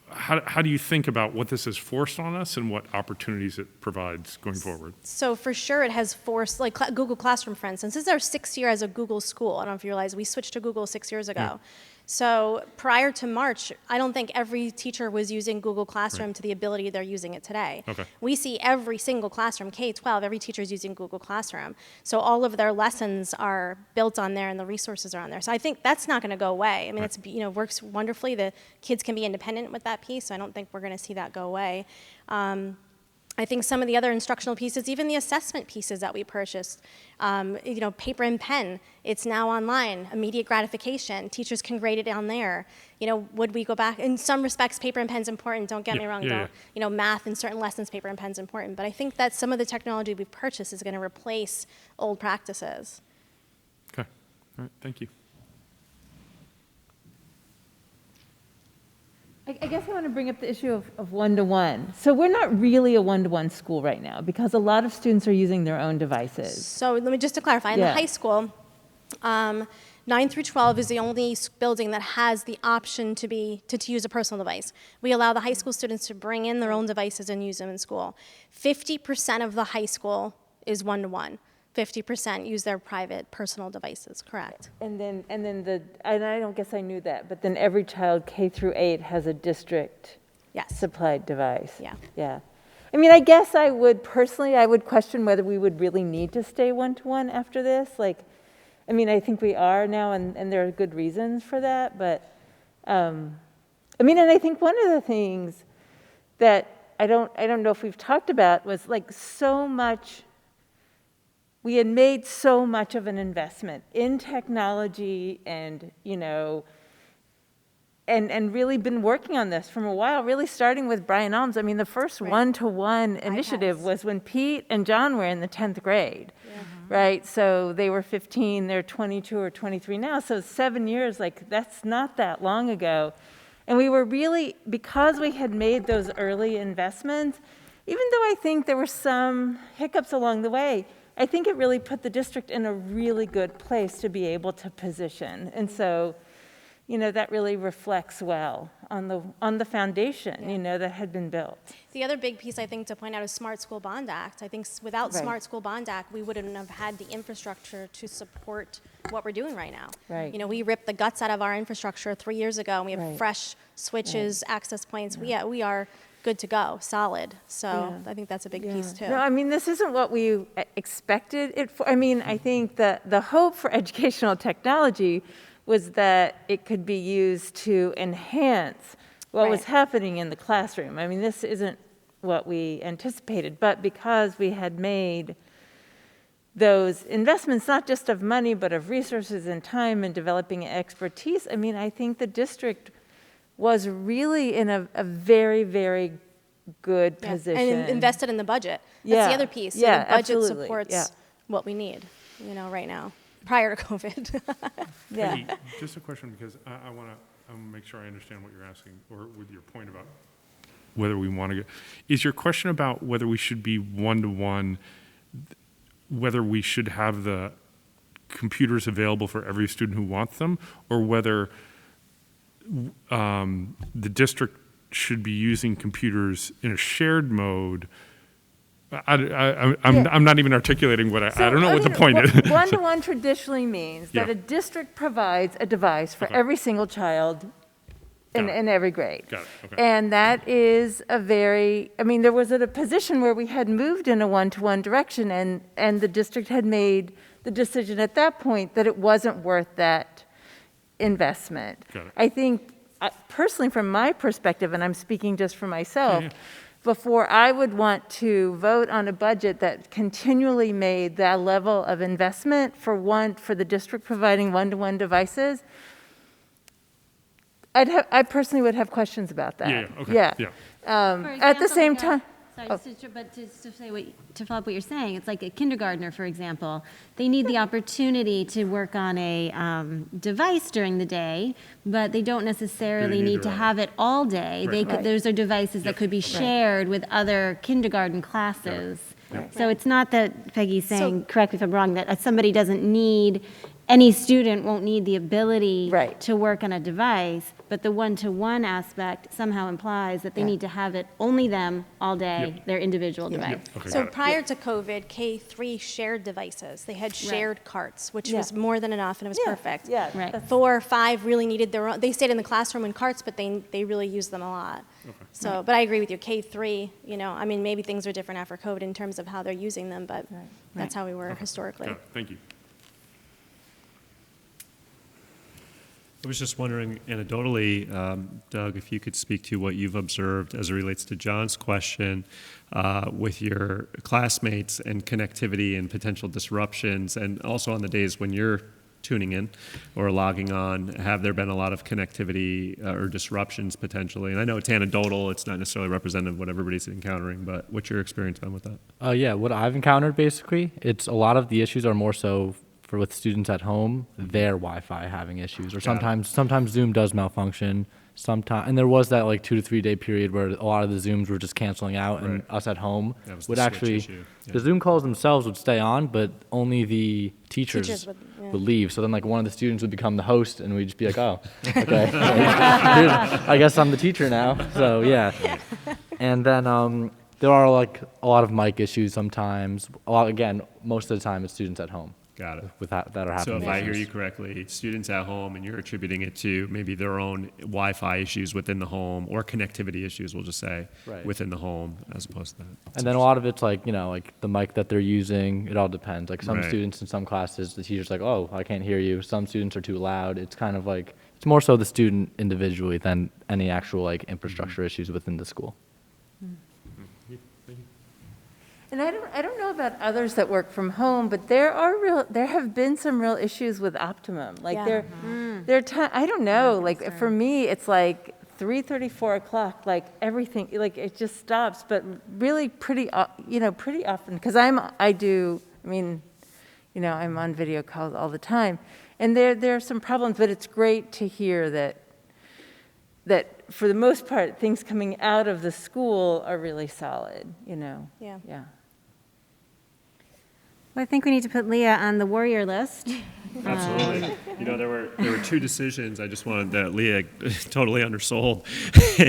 how do you think about what this has forced on us and what opportunities it provides going forward? So for sure it has forced, like Google Classroom, for instance, this is our 6th year as a Google school. I don't know if you realize we switched to Google 6 years ago. Yeah. So prior to March, I don't think every teacher was using Google Classroom to the ability they're using it today. Okay. We see every single classroom, K-12, every teacher is using Google Classroom. So all of their lessons are built on there and the resources are on there. So I think that's not going to go away. I mean, it's, works wonderfully. The kids can be independent with that piece, so I don't think we're going to see that go away. I think some of the other instructional pieces, even the assessment pieces that we purchased, paper and pen, it's now online, immediate gratification. Teachers can grade it on there. Would we go back? In some respects, paper and pen's important, don't get me wrong. Math and certain lessons, paper and pen's important. But I think that some of the technology we've purchased is going to replace old practices. Okay, all right, thank you. I guess I want to bring up the issue of one-to-one. So we're not really a one-to-one school right now because a lot of students are using their own devices. So let me just to clarify, in the high school, 9 through 12 is the only building that has the option to use a personal device. We allow the high school students to bring in their own devices and use them in school. 50% of the high school is one-to-one. 50% use their private personal devices, correct? And I don't guess I knew that, but then every child K through 8 has a district supplied device. Yeah. Yeah. I mean, I guess I would question whether we would really need to stay one-to-one after this. Like, I mean, I think we are now, and there are good reasons for that. But, and I think one of the things that I don't know if we've talked about was like we had made so much of an investment in technology and, and really been working on this from a while, really starting with Brian Alms. I mean, the first one-to-one initiative was when Pete and John were in the 10th grade, right? So they were 15, they're 22 or 23 now. So 7 years, like that's not that long ago. And we were really, because we had made those early investments, even though I think there were some hiccups along the way, I think it really put the district in a really good place to be able to position. And so, that really reflects well on the foundation, that had been built. The other big piece I think to point out is Smart School Bond Act. I think without Smart School Bond Act, we wouldn't have had the infrastructure to support what we're doing right now. Right. We ripped the guts out of our infrastructure 3 years ago, and we have fresh switches, access points. We are good to go, solid. So I think that's a big piece too. No, I mean, this isn't what we expected it for. I mean, I think that the hope for educational technology was that it could be used to enhance what was happening in the classroom. I mean, this isn't what we anticipated, but because we had made those investments, not just of money, but of resources and time and developing expertise, I mean, I think the district was really in a very, very good position. And invested in the budget. That's the other piece. The budget supports what we need, right now, prior to COVID. Peggy, just a question, because I want to make sure I understand what you're asking, or with your point about whether we want to go. Is your question about whether we should be one-to-one, whether we should have the computers available for every student who wants them, or whether the district should be using computers in a shared mode? I'm not even articulating what I don't know what the point is. One-to-one traditionally means that a district provides a device for every single child in every grade. Got it. Okay. And that is there was a position where we had moved in a one-to-one direction, and the district had made the decision at that point that it wasn't worth that investment. Got it. I think, personally, from my perspective, and I'm speaking just for myself, before I would want to vote on a budget that continually made that level of investment for the district providing one-to-one devices, I personally would have questions about that. Yeah, okay, Yeah. yeah. For At the example, same like a- time. Sorry, Oh. but just to say to follow up what you're saying, it's like a kindergartner, for example. They need the opportunity to work on a device during the day, but they don't necessarily During need either to hour. have it all day. They Right. could, those are devices that could be shared with other kindergarten classes. So it's not that Peggy's saying, correct me if I'm wrong, that somebody doesn't need, any student won't need the ability Right. to work on a device, but the one-to-one aspect somehow implies that they need to have it, only them, all day, their individual device. Okay, So got it. prior to COVID, K3 shared devices. They had shared carts, which Yeah. was more than enough, and it was perfect. Yeah. Right. 4 or 5 really needed their own. They stayed in the classroom in carts, but they really used them a lot. So, but I agree with you. K3, I mean, maybe things are different after COVID in terms of how they're using them, but that's how we were historically. Got it. Thank you. I was just wondering, anecdotally, Doug, if you could speak to what you've observed as it relates to John's question with your classmates and connectivity and potential disruptions, and also on the days when you're tuning in or logging on, have there been a lot of connectivity or disruptions potentially? And I know it's anecdotal, it's not necessarily representative of what everybody's encountering, but what's your experience been with that? Yeah, what I've encountered basically, it's a lot of the issues are more so for with students at home, their Wi-Fi having issues, or sometimes Zoom does malfunction. Sometimes, and there was that like 2 to 3 day period where a lot of the Zooms were just canceling out, and us at home That was the would switch actually, issue, yeah. the Zoom calls themselves would stay on, but only the teachers would leave. So then like one of the students would become the host, and we'd just be like, oh, okay, I guess I'm the teacher now. So yeah, and then there are like a lot of mic issues sometimes. Again, most of the time it's students at home. Got it. With that are So happening. if I hear you correctly, students at home, and you're attributing it to maybe their own Wi-Fi issues within the home, or connectivity issues, we'll just say, Right. within the home, as opposed to that. And then a lot of it's like, like the mic that they're using, it all depends. Like some Right. students in some classes, the teacher's like, oh, I can't hear you. Some students are too loud. It's kind of like, it's more so the student individually than any actual like infrastructure issues within the school. And I don't know about others that work from home, but there have been some real issues with Optimum. Like Yeah. I don't know, like for me, it's like 3:30, 4 o'clock, like everything, like it just stops, but really pretty often, because I'm on video calls all the time. And there are some problems, but it's great to hear that for the most part, things coming out of the school are really solid, Yeah. Yeah. Well, I think we need to put Leah on the warrior list. Absolutely. There were 2 decisions I just wanted that Leah totally undersold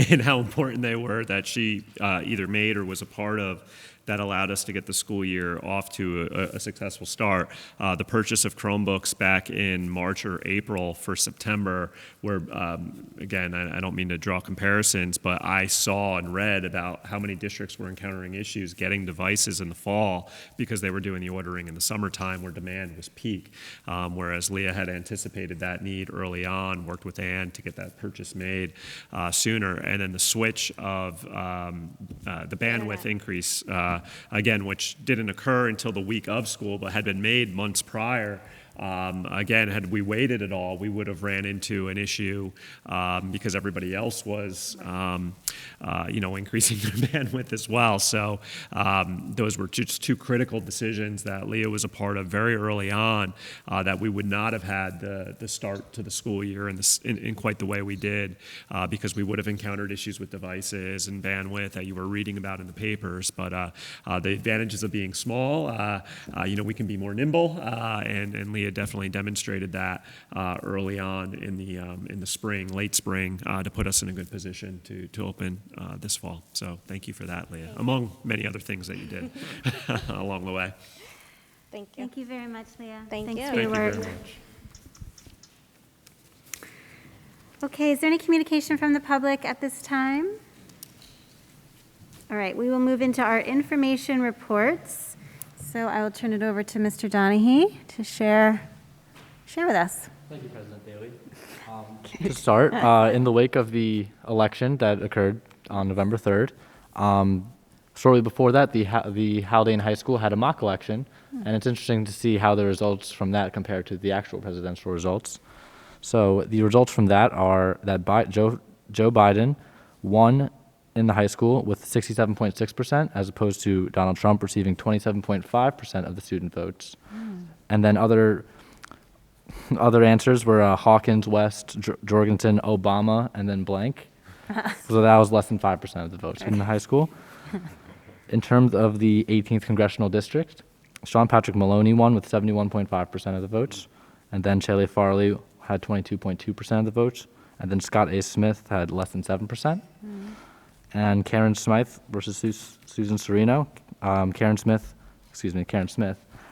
in how important they were that she either made or was a part of that allowed us to get the school year off to a successful start. The purchase of Chromebooks back in March or April for September, where, again, I don't mean to draw comparisons, but I saw and read about how many districts were encountering issues getting devices in the fall because they were doing the ordering in the summertime where demand was peak. Whereas Leah had anticipated that need early on, worked with Ann to get that purchase made sooner. And then the switch of the bandwidth increase, again, which didn't occur until the week of school, but had been made months prior. Again, had we waited at all, we would have ran into an issue because everybody else was, increasing their bandwidth as well. So those were just 2 critical decisions that Leah was a part of very early on that we would not have had the start to the school year in quite the way we did because we would have encountered issues with devices and bandwidth that you were reading about in the papers. But the advantages of being small, we can be more nimble, and Leah definitely demonstrated that early on in the spring, late spring, to put us in a good position to open this fall. So thank you for that, Leah, among many other things that you did along the way. Thank you. Thank you very much, Leah. Thank Thanks you. for Thank your you work. very much. Okay, is there any communication from the public at this time? All right, we will move into our information reports. So I will turn it over to Mr. Donahue to share with us. Thank you, President Daly. To start, in the wake of the election that occurred on November 3rd, Shortly before that, the Haldane High School had a mock election, and it's interesting to see how the results from that compare to the actual presidential results. So the results from that are that Joe Biden won in the high school with 67.6%, as opposed to Donald Trump receiving 27.5% of the student votes. And then other answers were Hawkins, West, Jorgensen, Obama, and then blank. So that was less than 5% of the votes in the high school. In terms of the 18th Congressional District, Sean Patrick Maloney won with 71.5% of the votes, and then Shelley Farley had 22.2% of the votes, and then Scott A. Smith had less than 7%. And Karen Smythe versus Susan Serino, Karen Smith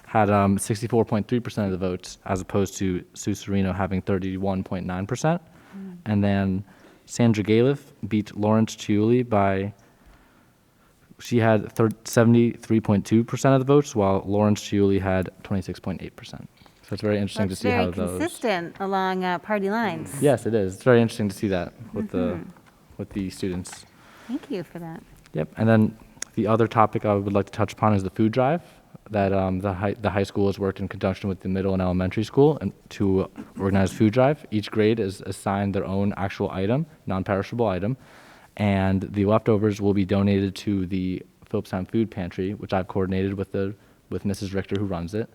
had 64.3% of the votes, as opposed to Sue Serino having 31.9%. And then Sandra Galiff beat Lawrence Chiuli by, she had 73.2% of the votes, while Lawrence Chiuli had 26.8%. So it's very interesting to see how those. That's very consistent along party lines. Yes, it is. It's very interesting to see that with the students. Thank you for that. Yep. And then the other topic I would like to touch upon is the food drive that the high school has worked in conjunction with the middle and elementary school and to organize food drive. Each grade is assigned their own actual item, non-perishable item, and the leftovers will be donated to the Phillipstown Food Pantry, which I've coordinated with Mrs. Richter, who runs it,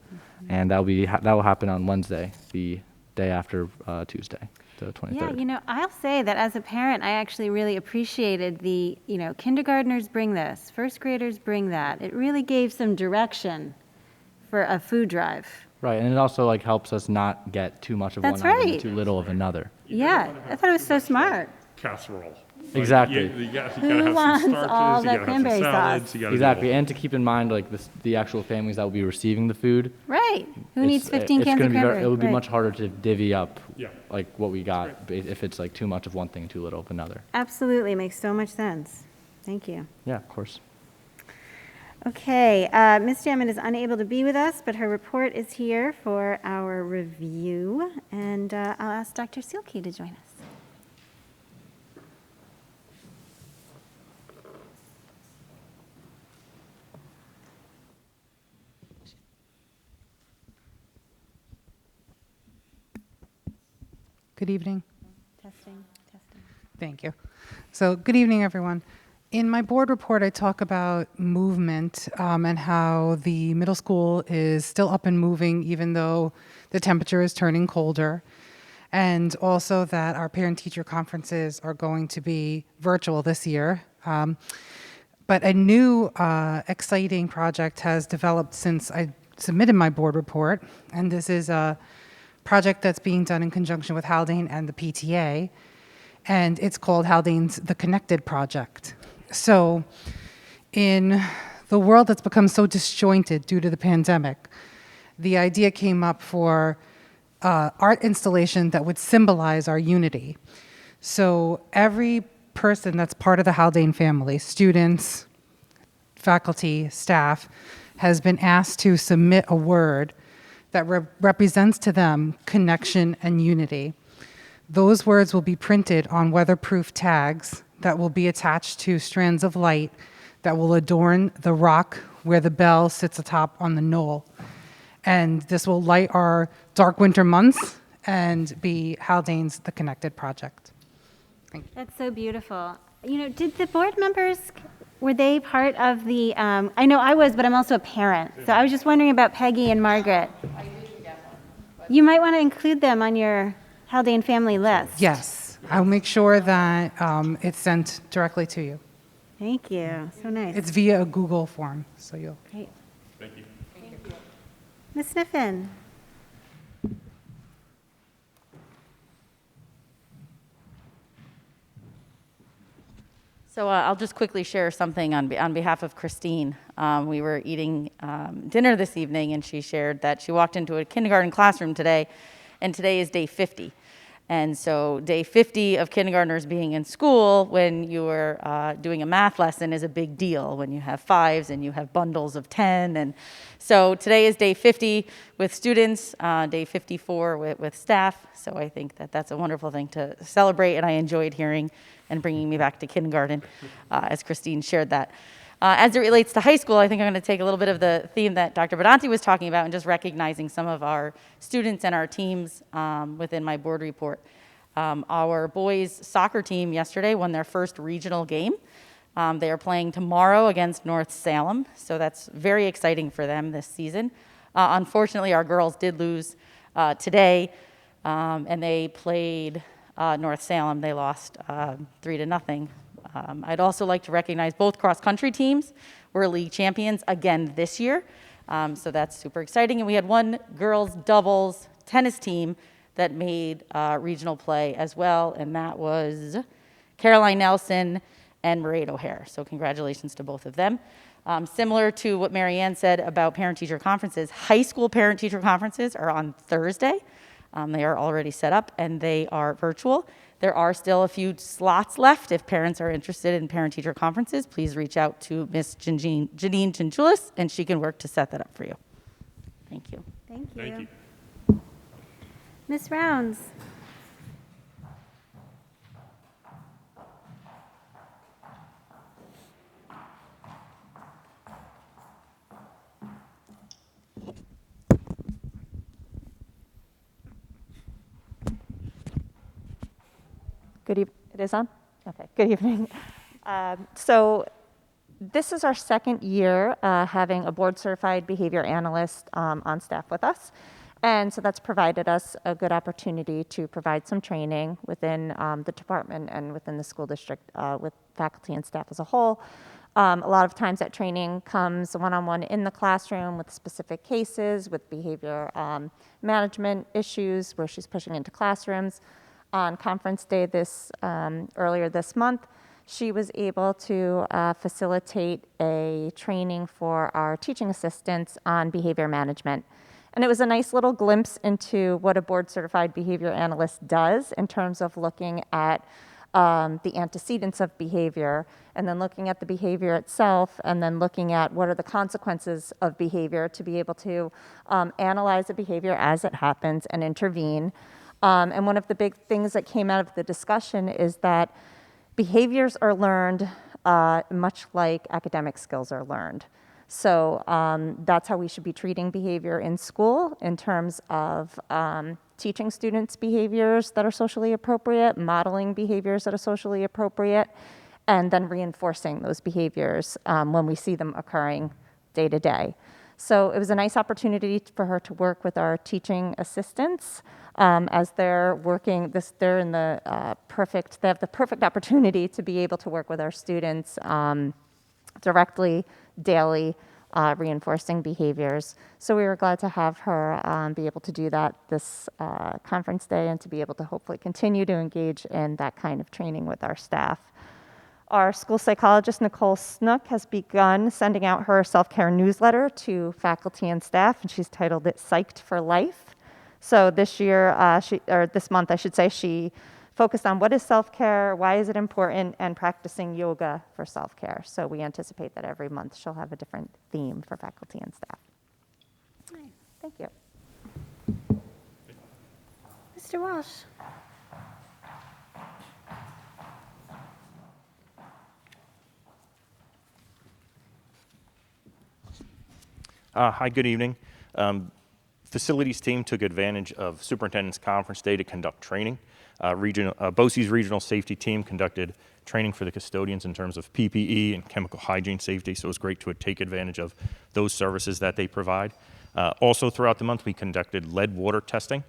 and that will happen on Wednesday, the day after Tuesday, the 23rd. Yeah, I'll say that as a parent, I actually really appreciated the, kindergartners bring this, first graders bring that. It really gave some direction for a food drive. Right, and it also helps us not get too much of That's one item right. and too little of another. Yeah, I thought it was so smart. Casserole. Exactly. You gotta Who have some wants starches, all you that gotta have some cranberry salads, sauce? you gotta do Exactly, all- and to keep in mind the actual families that will be receiving the food. Right. Who needs it's- 15 it's cans gonna of be cranberry? It would be Right. much harder to divvy up Yeah. what we got if it's too much of one thing, too little of another. Absolutely, makes so much sense. Thank you. Yeah, of course. Okay, Ms. Jamin is unable to be with us, but her report is here for our review, and I'll ask Dr. Seelke to join us. Good evening. Testing. Thank you. So, good evening, everyone. In my board report, I talk about movement and how the middle school is still up and moving, even though the temperature is turning colder. And also that our parent-teacher conferences are going to be virtual this year. But a new exciting project has developed since I submitted my board report. And this is a project that's being done in conjunction with Haldane and the PTA, and it's called Haldane's The Connected Project. So in the world that's become so disjointed due to the pandemic, the idea came up for art installation that would symbolize our unity. So every person that's part of the Haldane family, students, faculty, staff, has been asked to submit a word that represents to them connection and unity. Those words will be printed on weatherproof tags that will be attached to strands of light that will adorn the rock where the bell sits atop on the knoll. And this will light our dark winter months and be Haldane's The Connected Project. Thank you. That's so beautiful. Did the board members, were they part of the, I know I was, but I'm also a parent. So I was just wondering about Peggy and Margaret. I didn't get one. You might want to include them on your Haldane family list. Yes, I'll make sure that it's sent directly to you. Thank you. So nice. It's via a Google form, so you'll. Great. Thank you. Ms. Sniffen. So I'll just quickly share something on behalf of Christine. We were eating dinner this evening, and she shared that she walked into a kindergarten classroom today, and today is day 50. And so day 50 of kindergartners being in school when you are doing a math lesson is a big deal when you have 5s and you have bundles of 10. And so today is day 50 with students, day 54 with staff. So I think that that's a wonderful thing to celebrate, and I enjoyed hearing and bringing me back to kindergarten as Christine shared that. As it relates to high school, I think I'm going to take a little bit of the theme that Dr. Benante was talking about and just recognizing some of our students and our teams within my board report. Our boys soccer team yesterday won their first regional game. They are playing tomorrow against North Salem, so that's very exciting for them this season. Unfortunately, our girls did lose today, and they played North Salem. They lost 3-0. I'd also like to recognize both cross-country teams were league champions again this year, so that's super exciting. And we had one girls doubles tennis team that made regional play as well, and that was Caroline Nelson and Mairead O'Hare. So congratulations to both of them. Similar to what Marianne said about parent-teacher conferences, high school parent-teacher conferences are on Thursday. They are already set up, and they are virtual. There are still a few slots left. If parents are interested in parent-teacher conferences, please reach out to Ms. Janine Chinchulis, and she can work to set that up for you. Thank you. Thank you. Thank you. Ms. Rounds. It is on? Okay, good evening. So this is our second year having a board-certified behavior analyst on staff with us. And so that's provided us a good opportunity to provide some training within the department and within the school district with faculty and staff as a whole. A lot of times that training comes one-on-one in the classroom with specific cases, with behavior management issues where she's pushing into classrooms. On conference day earlier this month, she was able to facilitate a training for our teaching assistants on behavior management. And it was a nice little glimpse into what a board-certified behavior analyst does in terms of looking at the antecedents of behavior, and then looking at the behavior itself, and then looking at what are the consequences of behavior to be able to analyze the behavior as it happens and intervene. And one of the big things that came out of the discussion is that behaviors are learned much like academic skills are learned. So that's how we should be treating behavior in school in terms of teaching students behaviors that are socially appropriate, modeling behaviors that are socially appropriate, and then reinforcing those behaviors when we see them occurring day to day. So it was a nice opportunity for her to work with our teaching assistants as they're working. They're in the they have the perfect opportunity to be able to work with our students directly, daily, reinforcing behaviors. So we were glad to have her be able to do that this conference day, and to be able to hopefully continue to engage in that kind of training with our staff. Our school psychologist, Nicole Snook, has begun sending out her self-care newsletter to faculty and staff, and she's titled it Psyched for Life. So this year, this month, I should say, she focused on what is self-care, why is it important, and practicing yoga for self-care. So we anticipate that every month she'll have a different theme for faculty and staff. Nice. Thank you. Mr. Walsh. Hi, good evening. Facilities team took advantage of Superintendent's Conference Day to conduct training. BOCES Regional Safety Team conducted training for the custodians in terms of PPE and chemical hygiene safety, so it was great to take advantage of those services that they provide. Also throughout the month, we conducted lead water testing,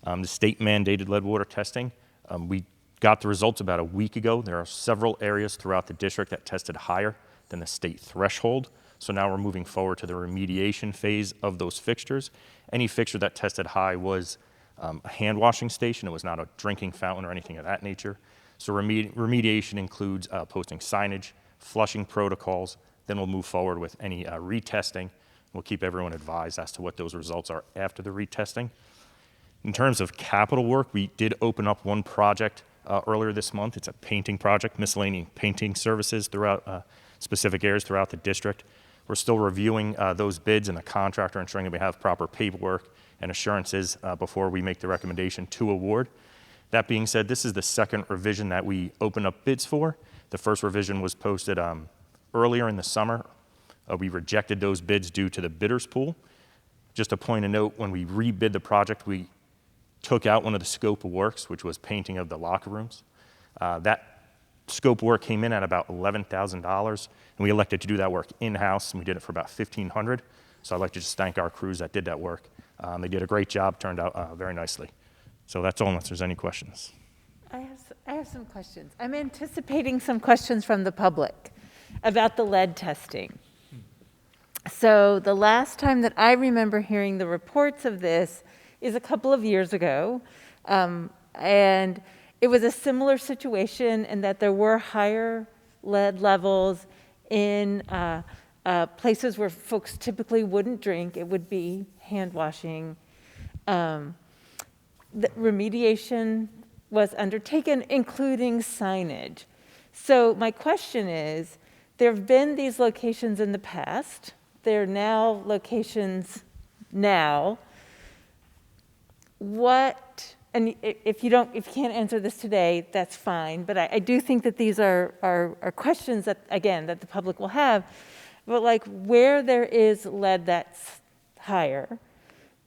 the state mandated lead water testing. We got the results about a week ago. There are several areas throughout the district that tested higher than the state threshold. So now we're moving forward to the remediation phase of those fixtures. Any fixture that tested high was a hand washing station. It was not a drinking fountain or anything of that nature. So remediation includes posting signage, flushing protocols. Then we'll move forward with any retesting. We'll keep everyone advised as to what those results are after the retesting. In terms of capital work, we did open up one project earlier this month. It's a painting project, miscellaneous painting services throughout specific areas throughout the district. We're still reviewing those bids and the contractor, ensuring that we have proper paperwork and assurances before we make the recommendation to award. That being said, this is the second revision that we opened up bids for. The first revision was posted earlier in the summer. We rejected those bids due to the bidders pool. Just a point of note, when we rebid the project, we took out one of the scope of works, which was painting of the locker rooms. That scope of work came in at about $11,000, and we elected to do that work in-house, and we did it for about $1,500. So I'd like to just thank our crews that did that work. They did a great job, turned out very nicely. So that's all, unless there's any questions. I have some questions. I'm anticipating some questions from the public about the lead testing. So the last time that I remember hearing the reports of this is a couple of years ago, and it was a similar situation in that there were higher lead levels in places where folks typically wouldn't drink. It would be hand washing. The remediation was undertaken, including signage. So my question is, there have been these locations in the past. There are now locations now. What, and if you can't answer this today, that's fine, but I do think that these are questions that, again, that the public will have. But like where there is lead that's higher,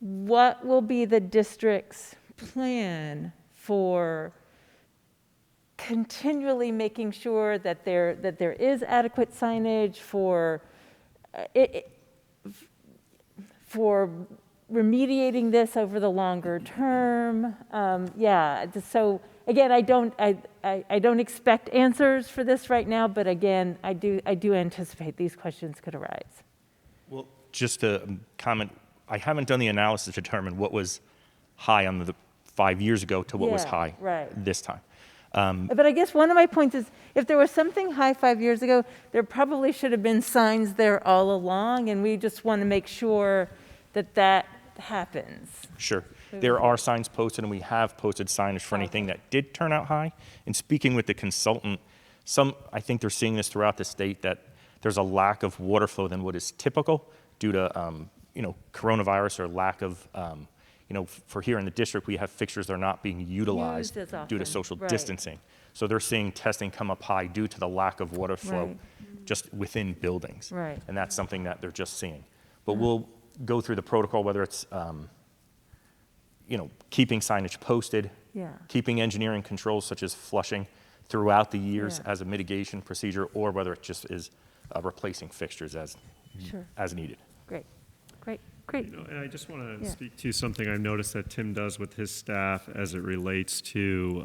what will be the district's plan for continually making sure that there is adequate signage for remediating this over the longer term? So again, I don't expect answers for this right now, but again, I do anticipate these questions could arise. Well, just to comment, I haven't done the analysis to determine what was high on the 5 years ago to what was high this time. But I guess one of my points is, if there was something high 5 years ago, there probably should have been signs there all along, and we just want to make sure that that happens. Sure. There are signs posted, and we have posted signage for anything that did turn out high. And speaking with the consultant, I think they're seeing this throughout the state, that there's a lack of water flow than what is typical due to coronavirus or lack of for here in the district, we have fixtures that are not being utilized due to social distancing. So they're seeing testing come up high due to the lack of water flow just within buildings. Right. And that's something that they're just seeing. But we'll go through the protocol, whether it's keeping signage posted, keeping engineering controls such as flushing throughout the years as a mitigation procedure, or whether it just is replacing fixtures as needed. Great. And I just want to speak to something I've noticed that Tim does with his staff as it relates to,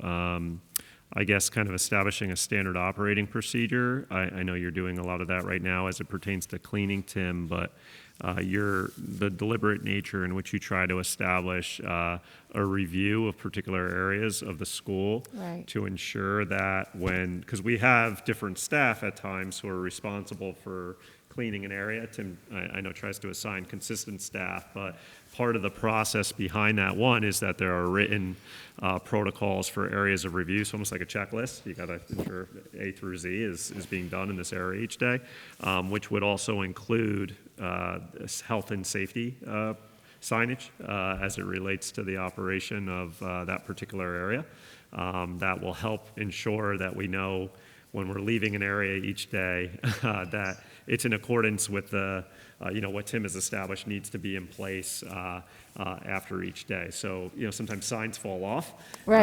I guess, kind of establishing a standard operating procedure. I know you're doing a lot of that right now as it pertains to cleaning, Tim, but the deliberate nature in which you try to establish a review of particular areas of the school to ensure that because we have different staff at times who are responsible for cleaning an area. Tim, I know, tries to assign consistent staff, but part of the process behind that one is that there are written protocols for areas of review, so almost like a checklist. You got to ensure A through Z is being done in this area each day, which would also include health and safety signage as it relates to the operation of that particular area. That will help ensure that we know when we're leaving an area each day that it's in accordance with the, what Tim has established needs to be in place after each day. So, sometimes signs fall off. Or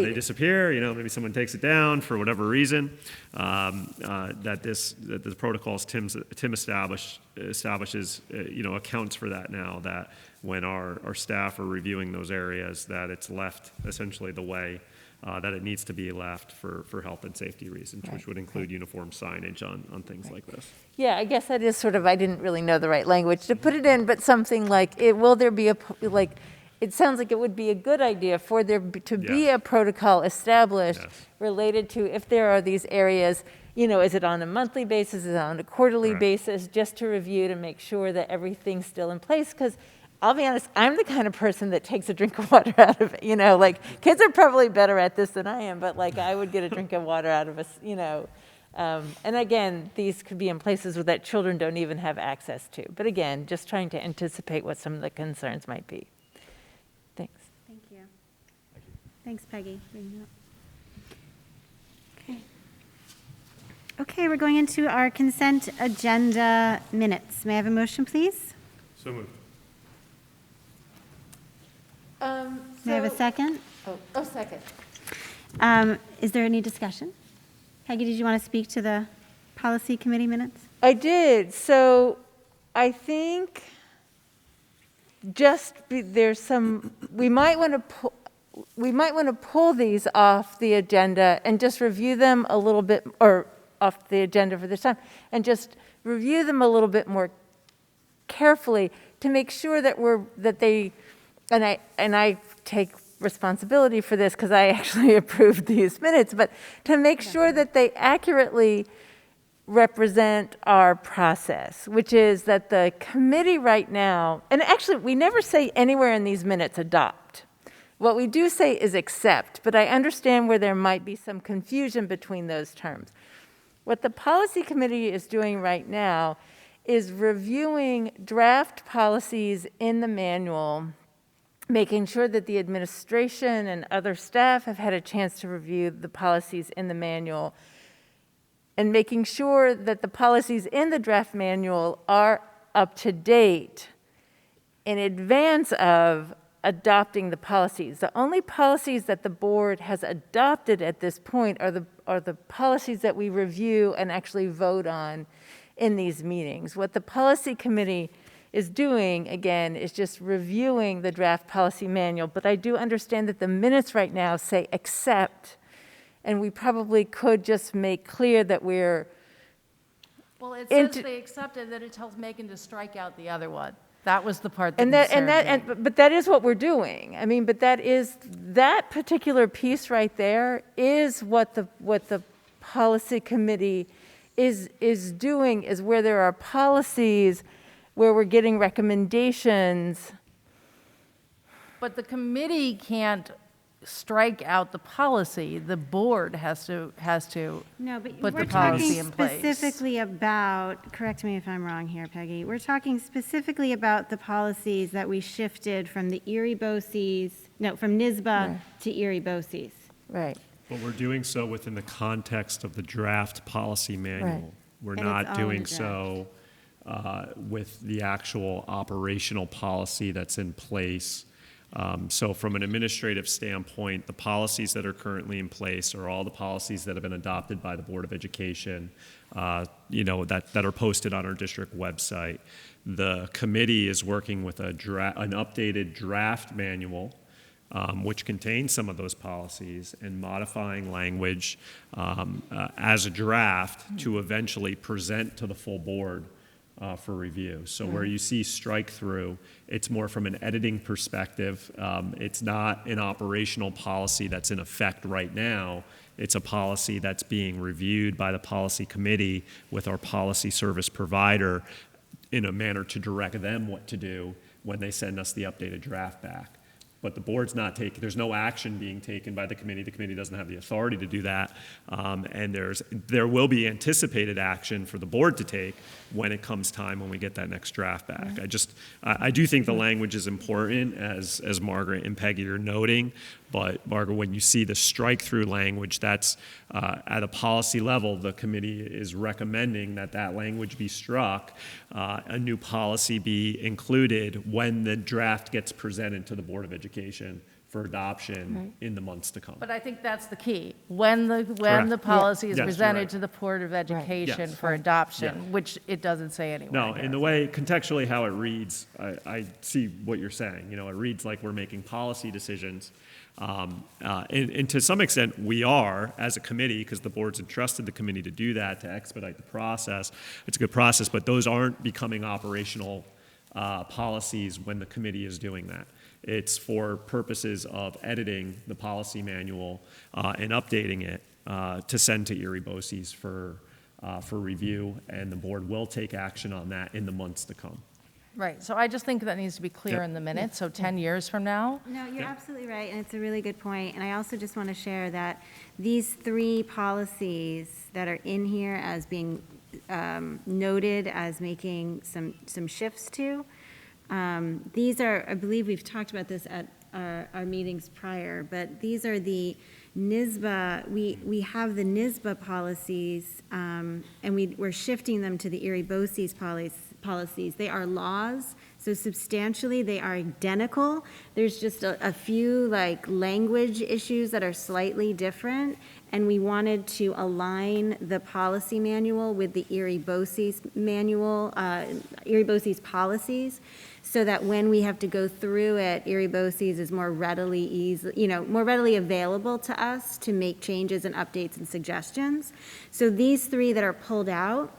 they disappear, maybe someone takes it down for whatever reason. That the protocols Tim establishes, accounts for that now, that when our staff are reviewing those areas, that it's left essentially the way that it needs to be left for health and safety reasons, which would include uniform signage on things like this. Yeah, I guess that is sort of, I didn't really know the right language to put it in, but something like, will there be it sounds like it would be a good idea for there to be a protocol established related to if there are these areas, is it on a monthly basis, is it on a quarterly basis, just to review to make sure that everything's still in place, because I'll be honest, I'm the kind of person that takes a drink of water out of it, like, kids are probably better at this than I am, but like, I would get a drink of water out of and again, these could be in places that children don't even have access to. But again, just trying to anticipate what some of the concerns might be. Thanks. Thank you. Thanks, Peggy. Okay. Okay, we're going into our consent agenda minutes. May I have a motion, please? So moved. May I have a second? Second. Is there any discussion? Peggy, did you want to speak to the policy committee minutes? I did. So I think there's some, we might want to pull these off the agenda and just review them a little bit, or off the agenda for this time, and just review them a little bit more carefully to make sure that I take responsibility for this because I actually approved these minutes, but to make sure that they accurately represent our process, which is that the committee right now, and actually we never say anywhere in these minutes adopt. What we do say is accept, but I understand where there might be some confusion between those terms. What the policy committee is doing right now is reviewing draft policies in the manual, making sure that the administration and other staff have had a chance to review the policies in the manual, and making sure that the policies in the draft manual are up to date in advance of adopting the policies. The only policies that the board has adopted at this point are the policies that we review and actually vote on in these meetings. What the policy committee is doing, again, is just reviewing the draft policy manual, but I do understand that the minutes right now say accept, and we probably could just make clear that we're... Well, it says they accepted, that it tells Megan to strike out the other one. That was the part that but that is what we're doing. I mean, but that particular piece right there is what the policy committee is doing, is where there are policies where we're getting recommendations. But the committee can't strike out the policy. The board has to No, but put we're the policy talking in place. specifically about, correct me if I'm wrong here, Peggy, we're talking specifically about the policies that we shifted from the from NISBA to Erie BOCES. Right. But we're doing so within the context of the draft policy manual. Right. We're And not it's all in doing the so with the actual operational policy that's in place. So from an administrative standpoint, the policies that are currently in place are all the policies that have been adopted by the Board of Education, that are posted on our district website. The committee is working with an updated draft manual, which contains some of those policies, and modifying language as a draft to eventually present to the full board for review. So where you see strike through, it's more from an editing perspective. It's not an operational policy that's in effect right now. It's a policy that's being reviewed by the policy committee with our policy service provider in a manner to direct them what to do when they send us the updated draft back. But the board's not taking, there's no action being taken by the committee. The committee doesn't have the authority to do that. And there will be anticipated action for the board to take when it comes time when we get that next draft back. I do think the language is important, as Margaret and Peggy are noting. But Margaret, when you see the strike-through language, that's at a policy level, the committee is recommending that language be struck, a new policy be included when the draft gets presented to the Board of Education for adoption in the months to come. But I think that's the key. When the policy is presented to the Board of Education for adoption, which it doesn't say anywhere. No, in the way, contextually how it reads, I see what you're saying. It reads like we're making policy decisions. And to some extent, we are, as a committee, because the board's entrusted the committee to do that, to expedite the process. It's a good process, but those aren't becoming operational policies when the committee is doing that. It's for purposes of editing the policy manual and updating it to send to Erie BOCES for review, and the board will take action on that in the months to come. Right, so I just think that needs to be clear Yep. in the minutes, so 10 years from now. No, you're absolutely right, and it's a really good point. And I also just want to share that these 3 policies that are in here as being noted as making some shifts to, these are, I believe we've talked about this at our meetings prior, but these are the NISBA, we have the NISBA policies, and we're shifting them to the Erie-Boces policies. They are laws, so substantially they are identical. There's just a few like language issues that are slightly different, and we wanted to align the policy manual with the Erie-Boces manual, Erie-Boces policies, so that when we have to go through it, Erie-Boces is more readily more readily available to us to make changes and updates and suggestions. So these 3 that are pulled out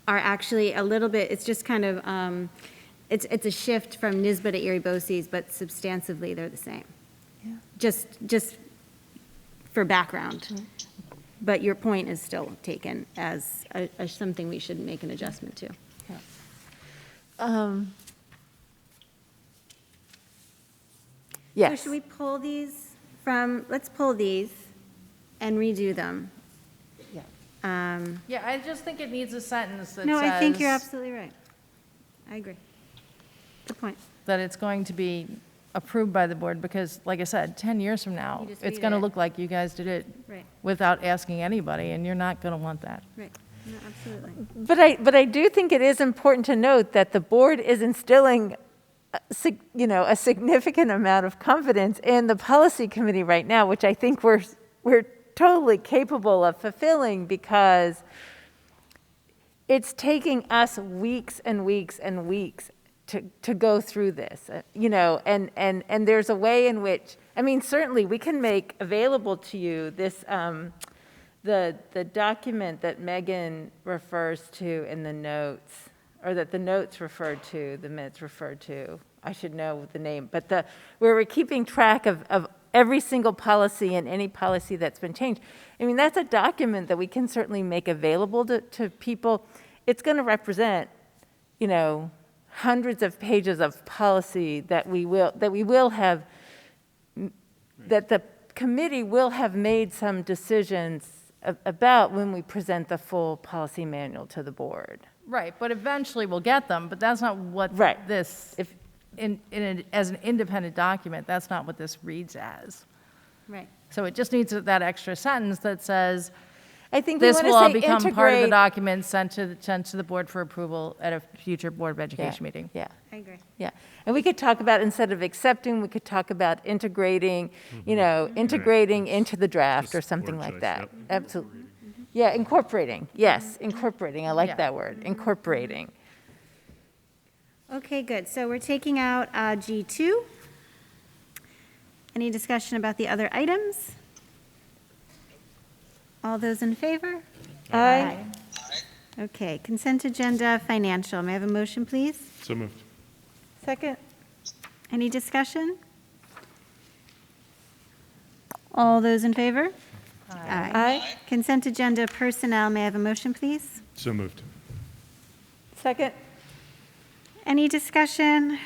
are actually a little bit, it's just kind of, it's a shift from NISBA to Erie-Boces, but substantively they're the same. Yeah. Just for background. But your point is still taken as something we should make an adjustment to. Yes. So should we pull these let's pull these and redo them. Yeah, I just think it needs a sentence that No, says. I think you're absolutely right. I agree. Good point. That it's going to be approved by the board, because, like I said, 10 years from now, You just it's read going to it. look like you guys did it Right, without asking anybody, and you're not going to want that. right. No, absolutely. But I do think it is important to note that the board is instilling, a significant amount of confidence in the policy committee right now, which I think we're totally capable of fulfilling, because it's taking us weeks and weeks and weeks to go through this, and there's a way in which, certainly we can make available to you this, the document that Megan refers to in the notes, or that the notes referred to, the minutes referred to, I should know the name, but where we're keeping track of every single policy and any policy that's been changed. That's a document that we can certainly make available to people. It's going to represent, hundreds of pages of policy that the committee will have made some decisions about when we present the full policy manual to the board. Right, but eventually we'll get them, but that's not what Right. this, as an independent document, that's not what this reads as. Right. So it just needs that extra sentence that says, I think we this want will all to say become part of the integrate. document sent to the board for approval at a future Board of Yeah, Education meeting. Yeah. I agree. Yeah, and we could talk about, instead of accepting, we could talk about integrating, integrating into the draft or Just something word like choice, that. yep. Absolutely. Yeah, incorporating, yes, incorporating, I like Yeah. that word, incorporating. Okay, good. So we're taking out G2. Any discussion about the other items? All those in favor? Aye. Okay, consent agenda, financial. May I have a motion, please? So moved. Second? Any discussion? All those in favor? Aye. Consent agenda, personnel. May I have a motion, please? So moved. Second? Any discussion?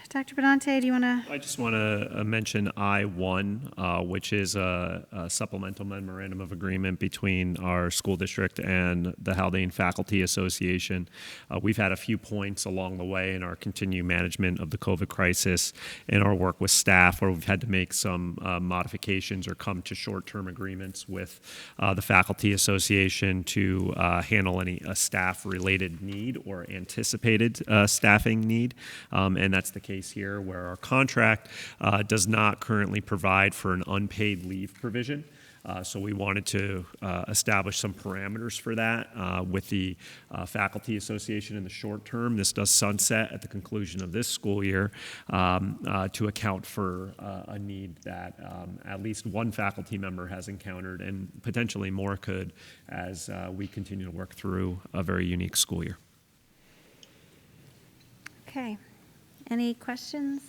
Dr. Benante, do you want to? I just want to mention I-1, which is a supplemental memorandum of agreement between our school district and the Haldane Faculty Association. We've had a few points along the way in our continued management of the COVID crisis and our work with staff where we've had to make some modifications or come to short-term agreements with the Faculty Association to handle any staff-related need or anticipated staffing need, and that's the case here where our contract does not currently provide for an unpaid leave provision. So we wanted to establish some parameters for that with the Faculty Association in the short term. This does sunset at the conclusion of this school year to account for a need that at least one faculty member has encountered and potentially more could as we continue to work through a very unique school year. Okay. Any questions?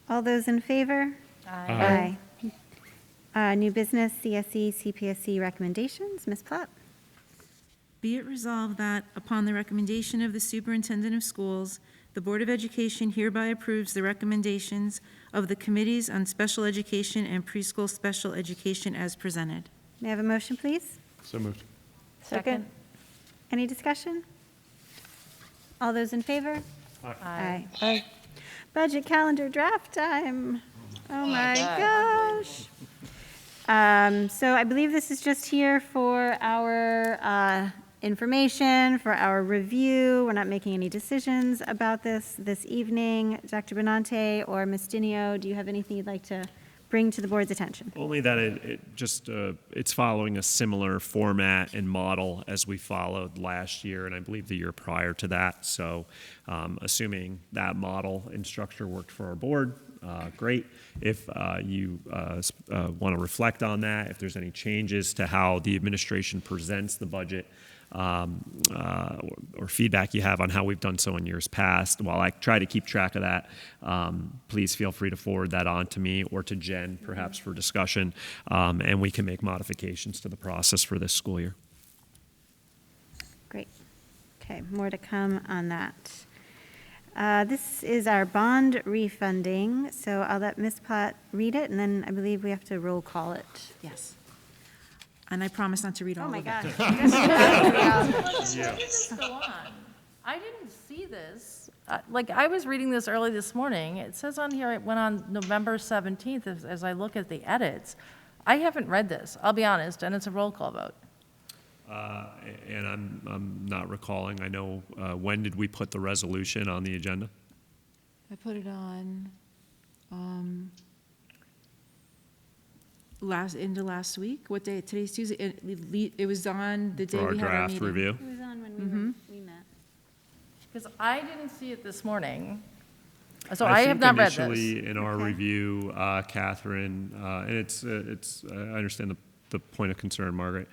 All those in favor? Aye. Aye. New business, CSE, CPSC recommendations. Ms. Platt? Be it resolved that, upon the recommendation of the Superintendent of Schools, The Board of Education hereby approves the recommendations of the Committees on Special Education and Preschool Special Education as presented. May I have a motion, please? So moved. Second. Any discussion? All those in favor? Aye. Aye. Budget calendar draft time. Oh my gosh. So I believe this is just here for our information, for our review. We're not making any decisions about this evening. Dr. Benante or Ms. Dinio, do you have anything you'd like to bring to the board's attention? Only that it's following a similar format and model as we followed last year and I believe the year prior to that. So assuming that model and structure worked for our board, great. If you want to reflect on that, if there's any changes to how the administration presents the budget, or feedback you have on how we've done so in years past, while I try to keep track of that, please feel free to forward that on to me or to Jen, perhaps for discussion, and we can make modifications to the process for this school year. Great. Okay, more to come on that. This is our bond refunding, so I'll let Ms. Platt read it, and then I believe we have to roll call it. Yes. And I promise not to read all of it. gosh. Go on. I didn't see this. Like, I was reading this early this morning. It says on here it went on November 17th as I look at the edits. I haven't read this, I'll be honest, and it's a roll call vote. And I'm not recalling. I know, when did we put the resolution on the agenda? I put it on last week. What day? Today's Tuesday. It was on the day For our we had our draft meeting. review? It was on when we met. Because I didn't see it this morning. So I have not read this. Initially, in our Okay. review, Catherine, and I understand the point of concern, Margaret.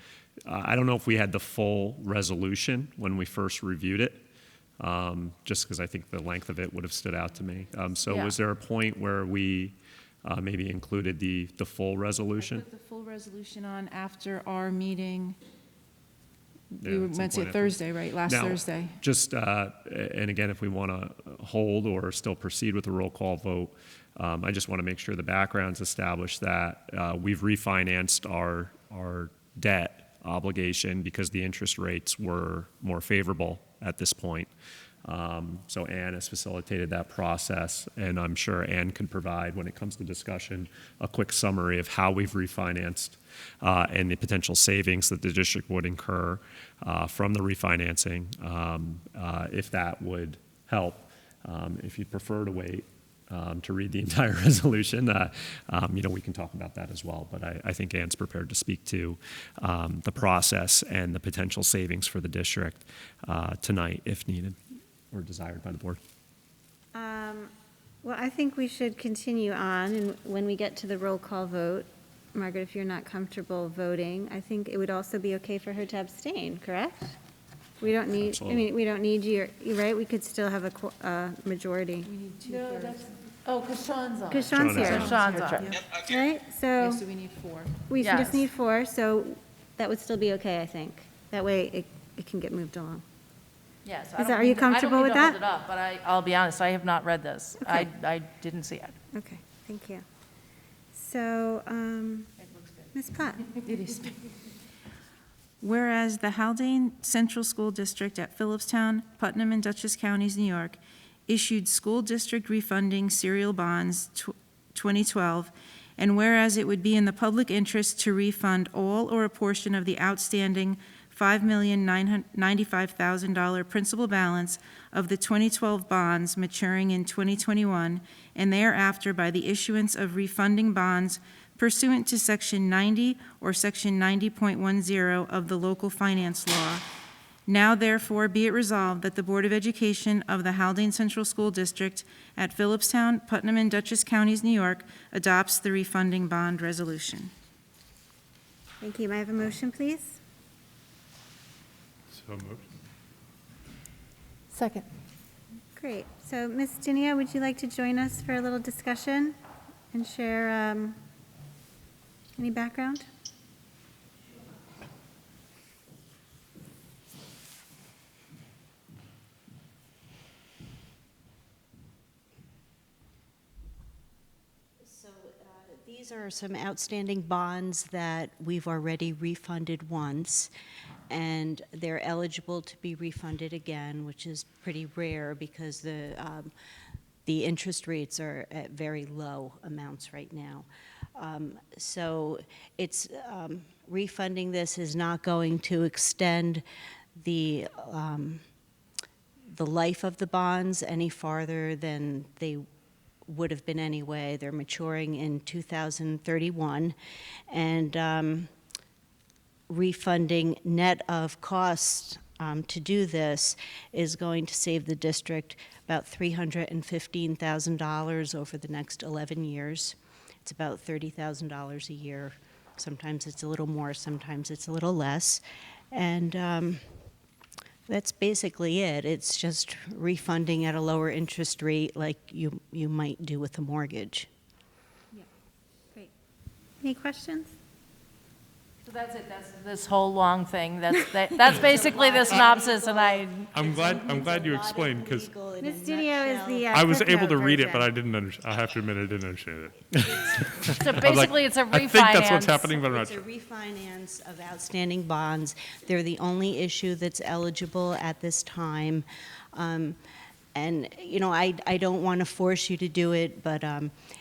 I don't know if we had the full resolution when we first reviewed it, just because I think the length of it would have stood out to me. So Yeah. was there a point where we maybe included the full I resolution? put the full resolution on after our meeting. Yeah, We were at some meant to point Thursday, right? Last Now, Thursday. Just, and again, if we want to hold or still proceed with the roll call vote, I just want to make sure the background's established that we've refinanced our debt obligation because the interest rates were more favorable at this point. So Ann has facilitated that process, and I'm sure Ann can provide, when it comes to discussion, a quick summary of how we've refinanced and the potential savings that the district would incur from the refinancing, if that would help. If you'd prefer to wait to read the entire resolution, we can talk about that as well. But I think Ann's prepared to speak to the process and the potential savings for the district tonight, if needed or desired by the board. Well, I think we should continue on, and when we get to the roll call vote, Margaret, if you're not comfortable voting, I think it would also be okay for her to abstain, correct? We don't need, Absolutely. we don't need you, right? We could still have a majority. We need two No, thirds. that's, oh, because Sean's on. Because Sean's Sean is here, on. Sean's on. Yep. right? Yeah, So so we need 4. we just Yes. need 4, so that would still be okay, I think. That way it can get moved along. Yes. Is that- are you comfortable with I don't that? need to hold it up, but I'll be honest, I have not read this. Okay. I didn't see it. Okay, thank you. So, Ms. Platt? It is. Whereas the Haldane Central School District at Phillipstown, Putnam, and Dutchess Counties, New York, issued school district refunding serial bonds 2012, and whereas it would be in the public interest to refund all or a portion of the outstanding $5,995,000 principal balance of the 2012 bonds maturing in 2021, and thereafter by the issuance of refunding bonds pursuant to Section 90 or Section 90.10 of the local finance law. Now therefore be it resolved that the Board of Education of the Haldane Central School District at Phillipstown, Putnam, and Dutchess Counties, New York, adopts the refunding bond resolution. Thank you. May I have a motion, please? So moved. Second. Great. So, Ms. Dinia, would you like to join us for a little discussion and share any background? These are some outstanding bonds that we've already refunded once, and they're eligible to be refunded again, which is pretty rare because the interest rates are at very low amounts right now. So it's refunding this is not going to extend the life of the bonds any farther than they would have been anyway. They're maturing in 2031, and refunding net of costs to do this is going to save the district about $315,000 over the next 11 years. It's about $30,000 a year. Sometimes it's a little more, sometimes it's a little less. And that's basically it. It's just refunding at a lower interest rate like you might do with a mortgage. Yeah, great. Any questions? So that's it, that's this whole long thing, that's basically the synopsis, and I'm glad you explained, because Ms. Studio is the. I was able to Cliff read it, Note but I version. didn't understand. I have to admit I didn't understand it. So basically, it's a refinance. I think that's what's happening, but I'm not It's a sure. refinance of outstanding bonds. They're the only issue that's eligible at this time. And, you know, I don't want to force you to do it, but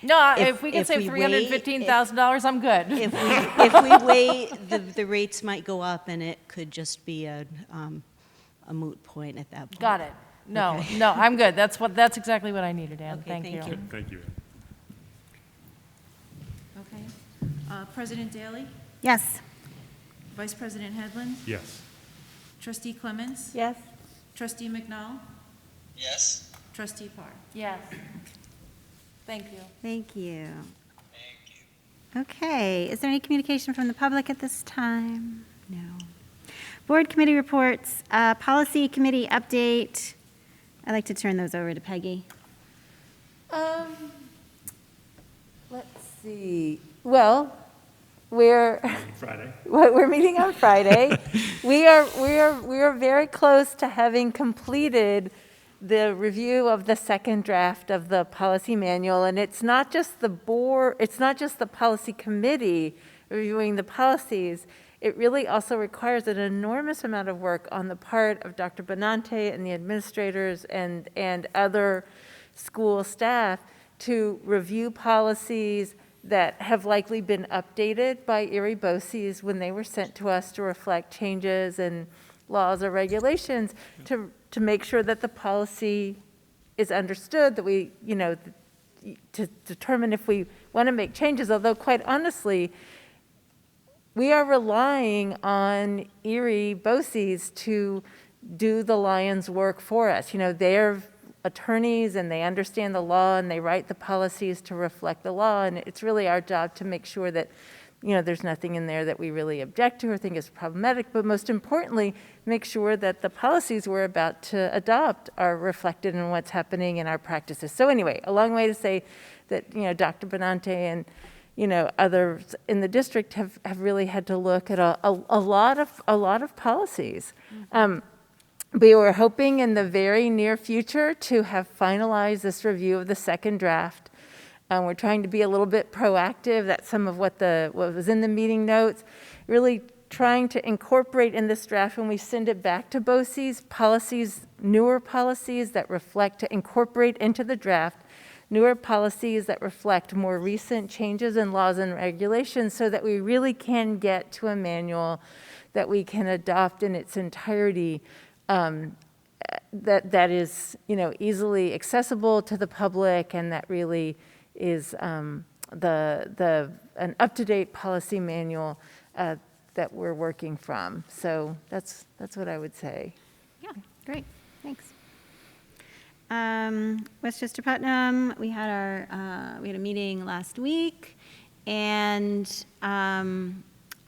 No, if we can if save we wait- $315,000, I'm good. if we wait, the rates might go up, and it could just be a moot point at that point. Got it. No, Okay. no, I'm good. That's exactly what I needed, Ann. Okay, Thank thank you. you. Thank you. Okay. President Daly? Yes. Vice President Headland? Yes. Trustee Clements? Yes. Trustee McNall? Yes? Trustee Parr? Yes. Thank you. Thank you. Thank you. Okay, is there any communication from the public at this time? No. Board committee reports, policy committee update. I'd like to turn those over to Peggy. Let's see. Well, we're Friday. we're meeting on Friday. we are very close to having completed the review of the second draft of the policy manual, and it's not just the board, it's not just the policy committee reviewing the policies. It really also requires an enormous amount of work on the part of Dr. Benante and the administrators and other school staff to review policies that have likely been updated by Erie BOCES when they were sent to us to reflect changes in laws or regulations to make sure that the policy is understood, that we, you know, to determine if we want to make changes, although quite honestly, we are relying on Erie BOCES to do the lion's work for us. You know, they're attorneys and they understand the law and they write the policies to reflect the law, and it's really our job to make sure that, you know, there's nothing in there that we really object to or think is problematic, but most importantly, make sure that the policies we're about to adopt are reflected in what's happening in our practices. So anyway, a long way to say that, you know, Dr. Benante and, you know, others in the district have really had to look at a lot of policies. We were hoping in the very near future to have finalized this review of the second draft. We're trying to be a little bit proactive. That's some of what was in the meeting notes. Really trying to incorporate in this draft, when we send it back to BOCES, policies, newer policies that reflect, to incorporate into the draft, newer policies that reflect more recent changes in laws and regulations, so that we really can get to a manual that we can adopt in its entirety, that is, you know, easily accessible to the public, and that really is an up-to-date policy manual that we're working from. So that's what I would say. Yeah, great, thanks. Westchester Putnam, we had a meeting last week, and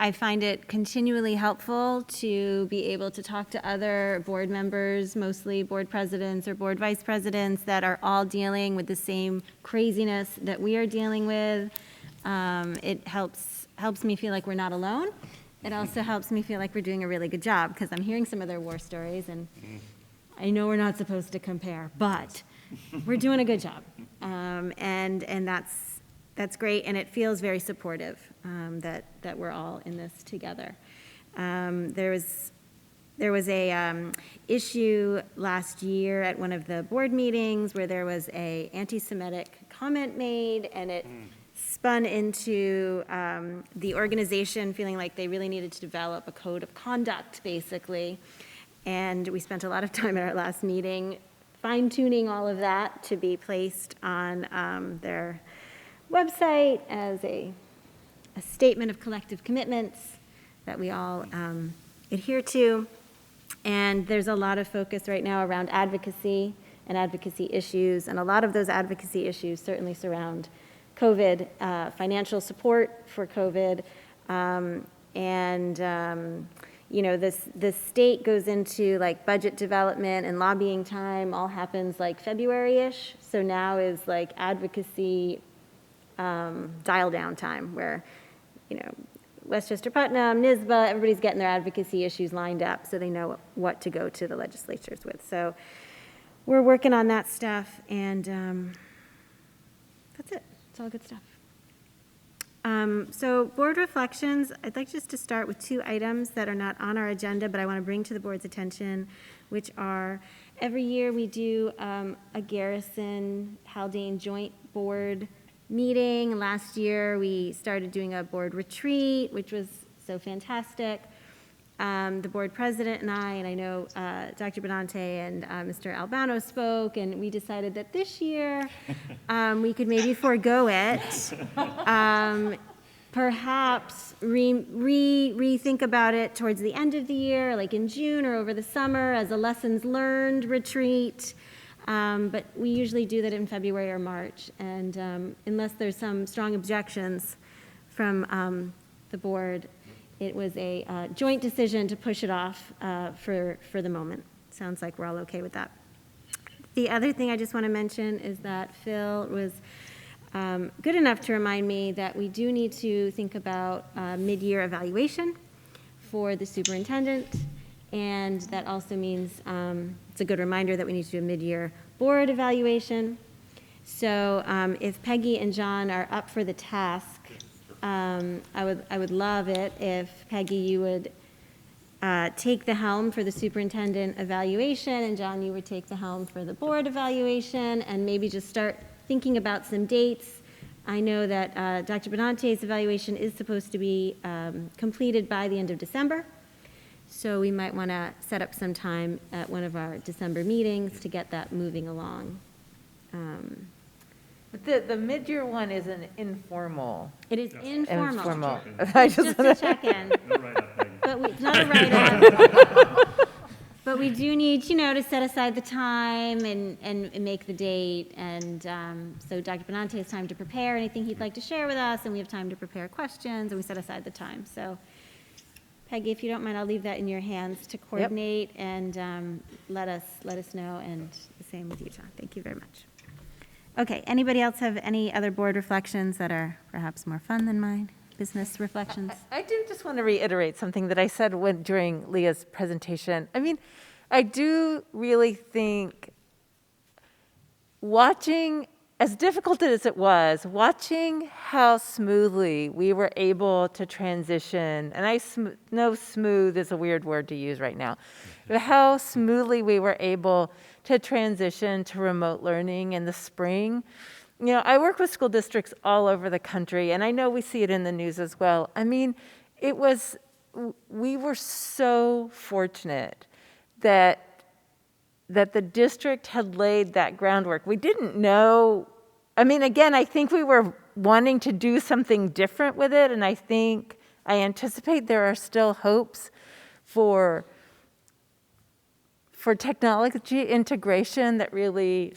I find it continually helpful to be able to talk to other board members, mostly board presidents or board vice presidents, that are all dealing with the same craziness that we are dealing with. It helps me feel like we're not alone. It also helps me feel like we're doing a really good job, because I'm hearing some of their war stories, and I know we're not supposed to compare, but we're doing a good job. And that's great, and it feels very supportive that we're all in this together. There was a issue last year at one of the board meetings where there was a anti-Semitic comment made, and it spun into the organization feeling like they really needed to develop a code of conduct, basically. And we spent a lot of time at our last meeting fine-tuning all of that to be placed on their website as a statement of collective commitments that we all adhere to. And there's a lot of focus right now around advocacy and advocacy issues, and a lot of those advocacy issues certainly surround COVID, financial support for COVID, you know, the state goes into like budget development and lobbying time, all happens like February-ish. So now is like advocacy dial down time where, you know, Westchester Putnam, NYSBA, everybody's getting their advocacy issues lined up so they know what to go to the legislatures with. So we're working on that stuff, and that's it. It's all good stuff. So board reflections, I'd like just to start with 2 items that are not on our agenda, but I want to bring to the board's attention, which are every year we do a Garrison Haldane joint board meeting. Last year we started doing a board retreat, which was so fantastic. The board president and I know Dr. Benante and Mr. Albano spoke, and we decided that this year we could maybe forego it. Perhaps rethink about it towards the end of the year, like in June or over the summer as a lessons learned retreat. But we usually do that in February or March, and unless there's some strong objections from the board, it was a joint decision to push it off for the moment. Sounds like we're all okay with that. The other thing I just want to mention is that Phil was good enough to remind me that we do need to think about mid-year evaluation for the superintendent, and that also means it's a good reminder that we need to do a mid-year board evaluation. So if Peggy and John are up for the task, I would love it if, Peggy, you would take the helm for the superintendent evaluation, and John, you would take the helm for the board evaluation, and maybe just start thinking about some dates. I know that Dr. Benante's evaluation is supposed to be completed by the end of December, so we might want to set up some time at one of our December meetings to get that moving along. But the mid-year one is an informal. It is informal. Informal. Just a check-in. But it's not a write-up. But we do need, to set aside the time and make the date. And so Dr. Benante has time to prepare anything he'd like to share with us, and we have time to prepare questions, and we set aside the time. So Peggy, if you don't mind, I'll leave that in your hands to coordinate. Yep. And let us know, and the same with you, John. Thank you very much. Okay, anybody else have any other board reflections that are perhaps more fun than mine? Business reflections? I do just want to reiterate something that I said during Leah's presentation. I mean, I do really think watching, as difficult as it was, watching how smoothly we were able to transition, and I know smooth is a weird word to use right now, but how smoothly we were able to transition to remote learning in the spring. I work with school districts all over the country, and I know we see it in the news as well. I mean, we were so fortunate that the district had laid that groundwork. We didn't know, again, I think we were wanting to do something different with it, and I anticipate there are still hopes for technology integration that really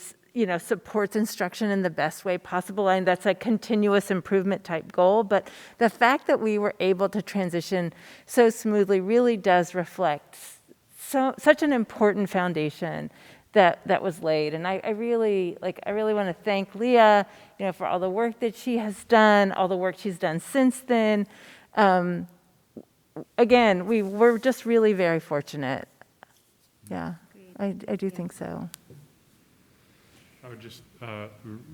supports instruction in the best way possible, and that's a continuous improvement type goal. But the fact that we were able to transition so smoothly really does reflect such an important foundation that was laid. And I really want to thank Leah, for all the work that she has done, all the work she's done since then. Again, we were just really very fortunate. Yeah, I do think so. would just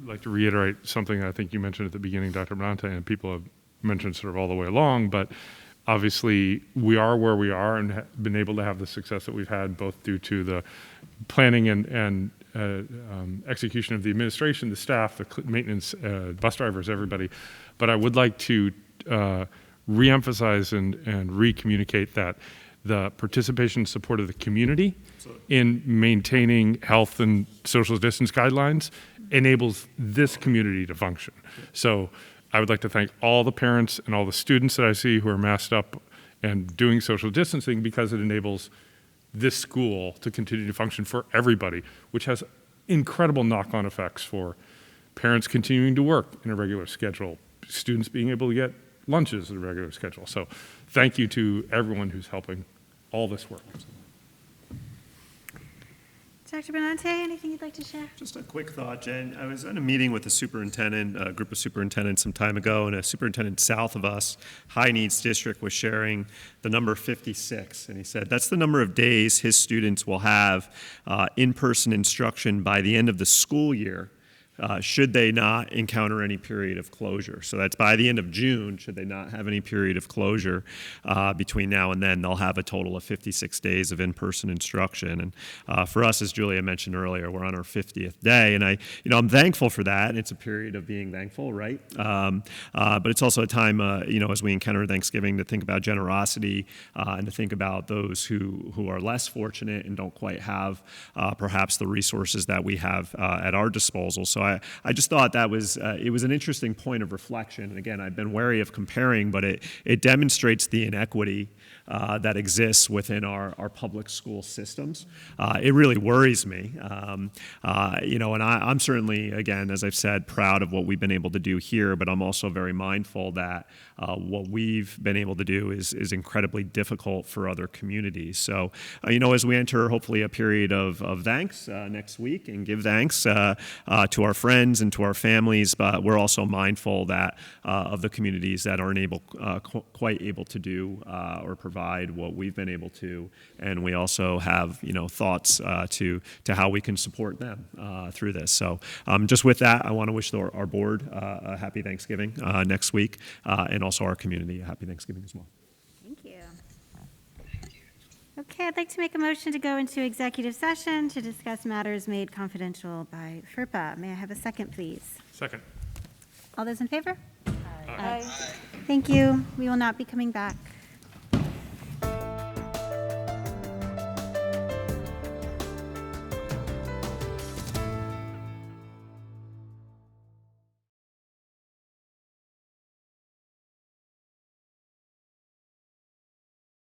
like to reiterate something I think you mentioned at the beginning, Dr. Benante, and people have mentioned sort of all the way along, but obviously we are where we are and been able to have the success that we've had, both due to the planning and execution of the administration, the staff, the maintenance, bus drivers, everybody. But I would like to re-emphasize and re-communicate that the participation and support of the community in maintaining health and social distance guidelines enables this community to function. So I would like to thank all the parents and all the students that I see who are masked up and doing social distancing, because it enables this school to continue to function for everybody, which has incredible knock-on effects for parents continuing to work in a regular schedule, students being able to get lunches at a regular schedule. So thank you to everyone who's helping all this work. Dr. Benante, anything you'd like to share? Just a quick thought, Jen. I was in a meeting with a superintendent, a group of superintendents some time ago, and a superintendent south of us, high needs district, was sharing the number 56. And he said that's the number of days his students will have in-person instruction by the end of the school year, should they not encounter any period of closure. So that's by the end of June, should they not have any period of closure between now and then, they'll have a total of 56 days of in-person instruction. And for us, as Julia mentioned earlier, we're on our 50th day, and I'm thankful for that, and it's a period of being thankful, right? But it's also a time, as we encounter Thanksgiving, to think about generosity and to think about those who are less fortunate and don't quite have perhaps the resources that we have at our disposal. So I just thought that it was an interesting point of reflection. And again, I've been wary of comparing, but it demonstrates the inequity that exists within our public school systems. It really worries me. And I'm certainly, again, as I've said, proud of what we've been able to do here, but I'm also very mindful that what we've been able to do is incredibly difficult for other communities. So, as we enter hopefully a period of thanks next week and give thanks to our friends and to our families, but we're also mindful that of the communities that aren't quite able to do or provide what we've been able to, and we also have thoughts to how we can support them through this. So just with that, I want to wish our board a happy Thanksgiving next week, and also our community a happy Thanksgiving as well. Thank you. Okay, I'd like to make a motion to go into executive session to discuss matters made confidential by FERPA. May I have a second, please? Second. All those in favor? Aye. Thank you. We will not be coming back.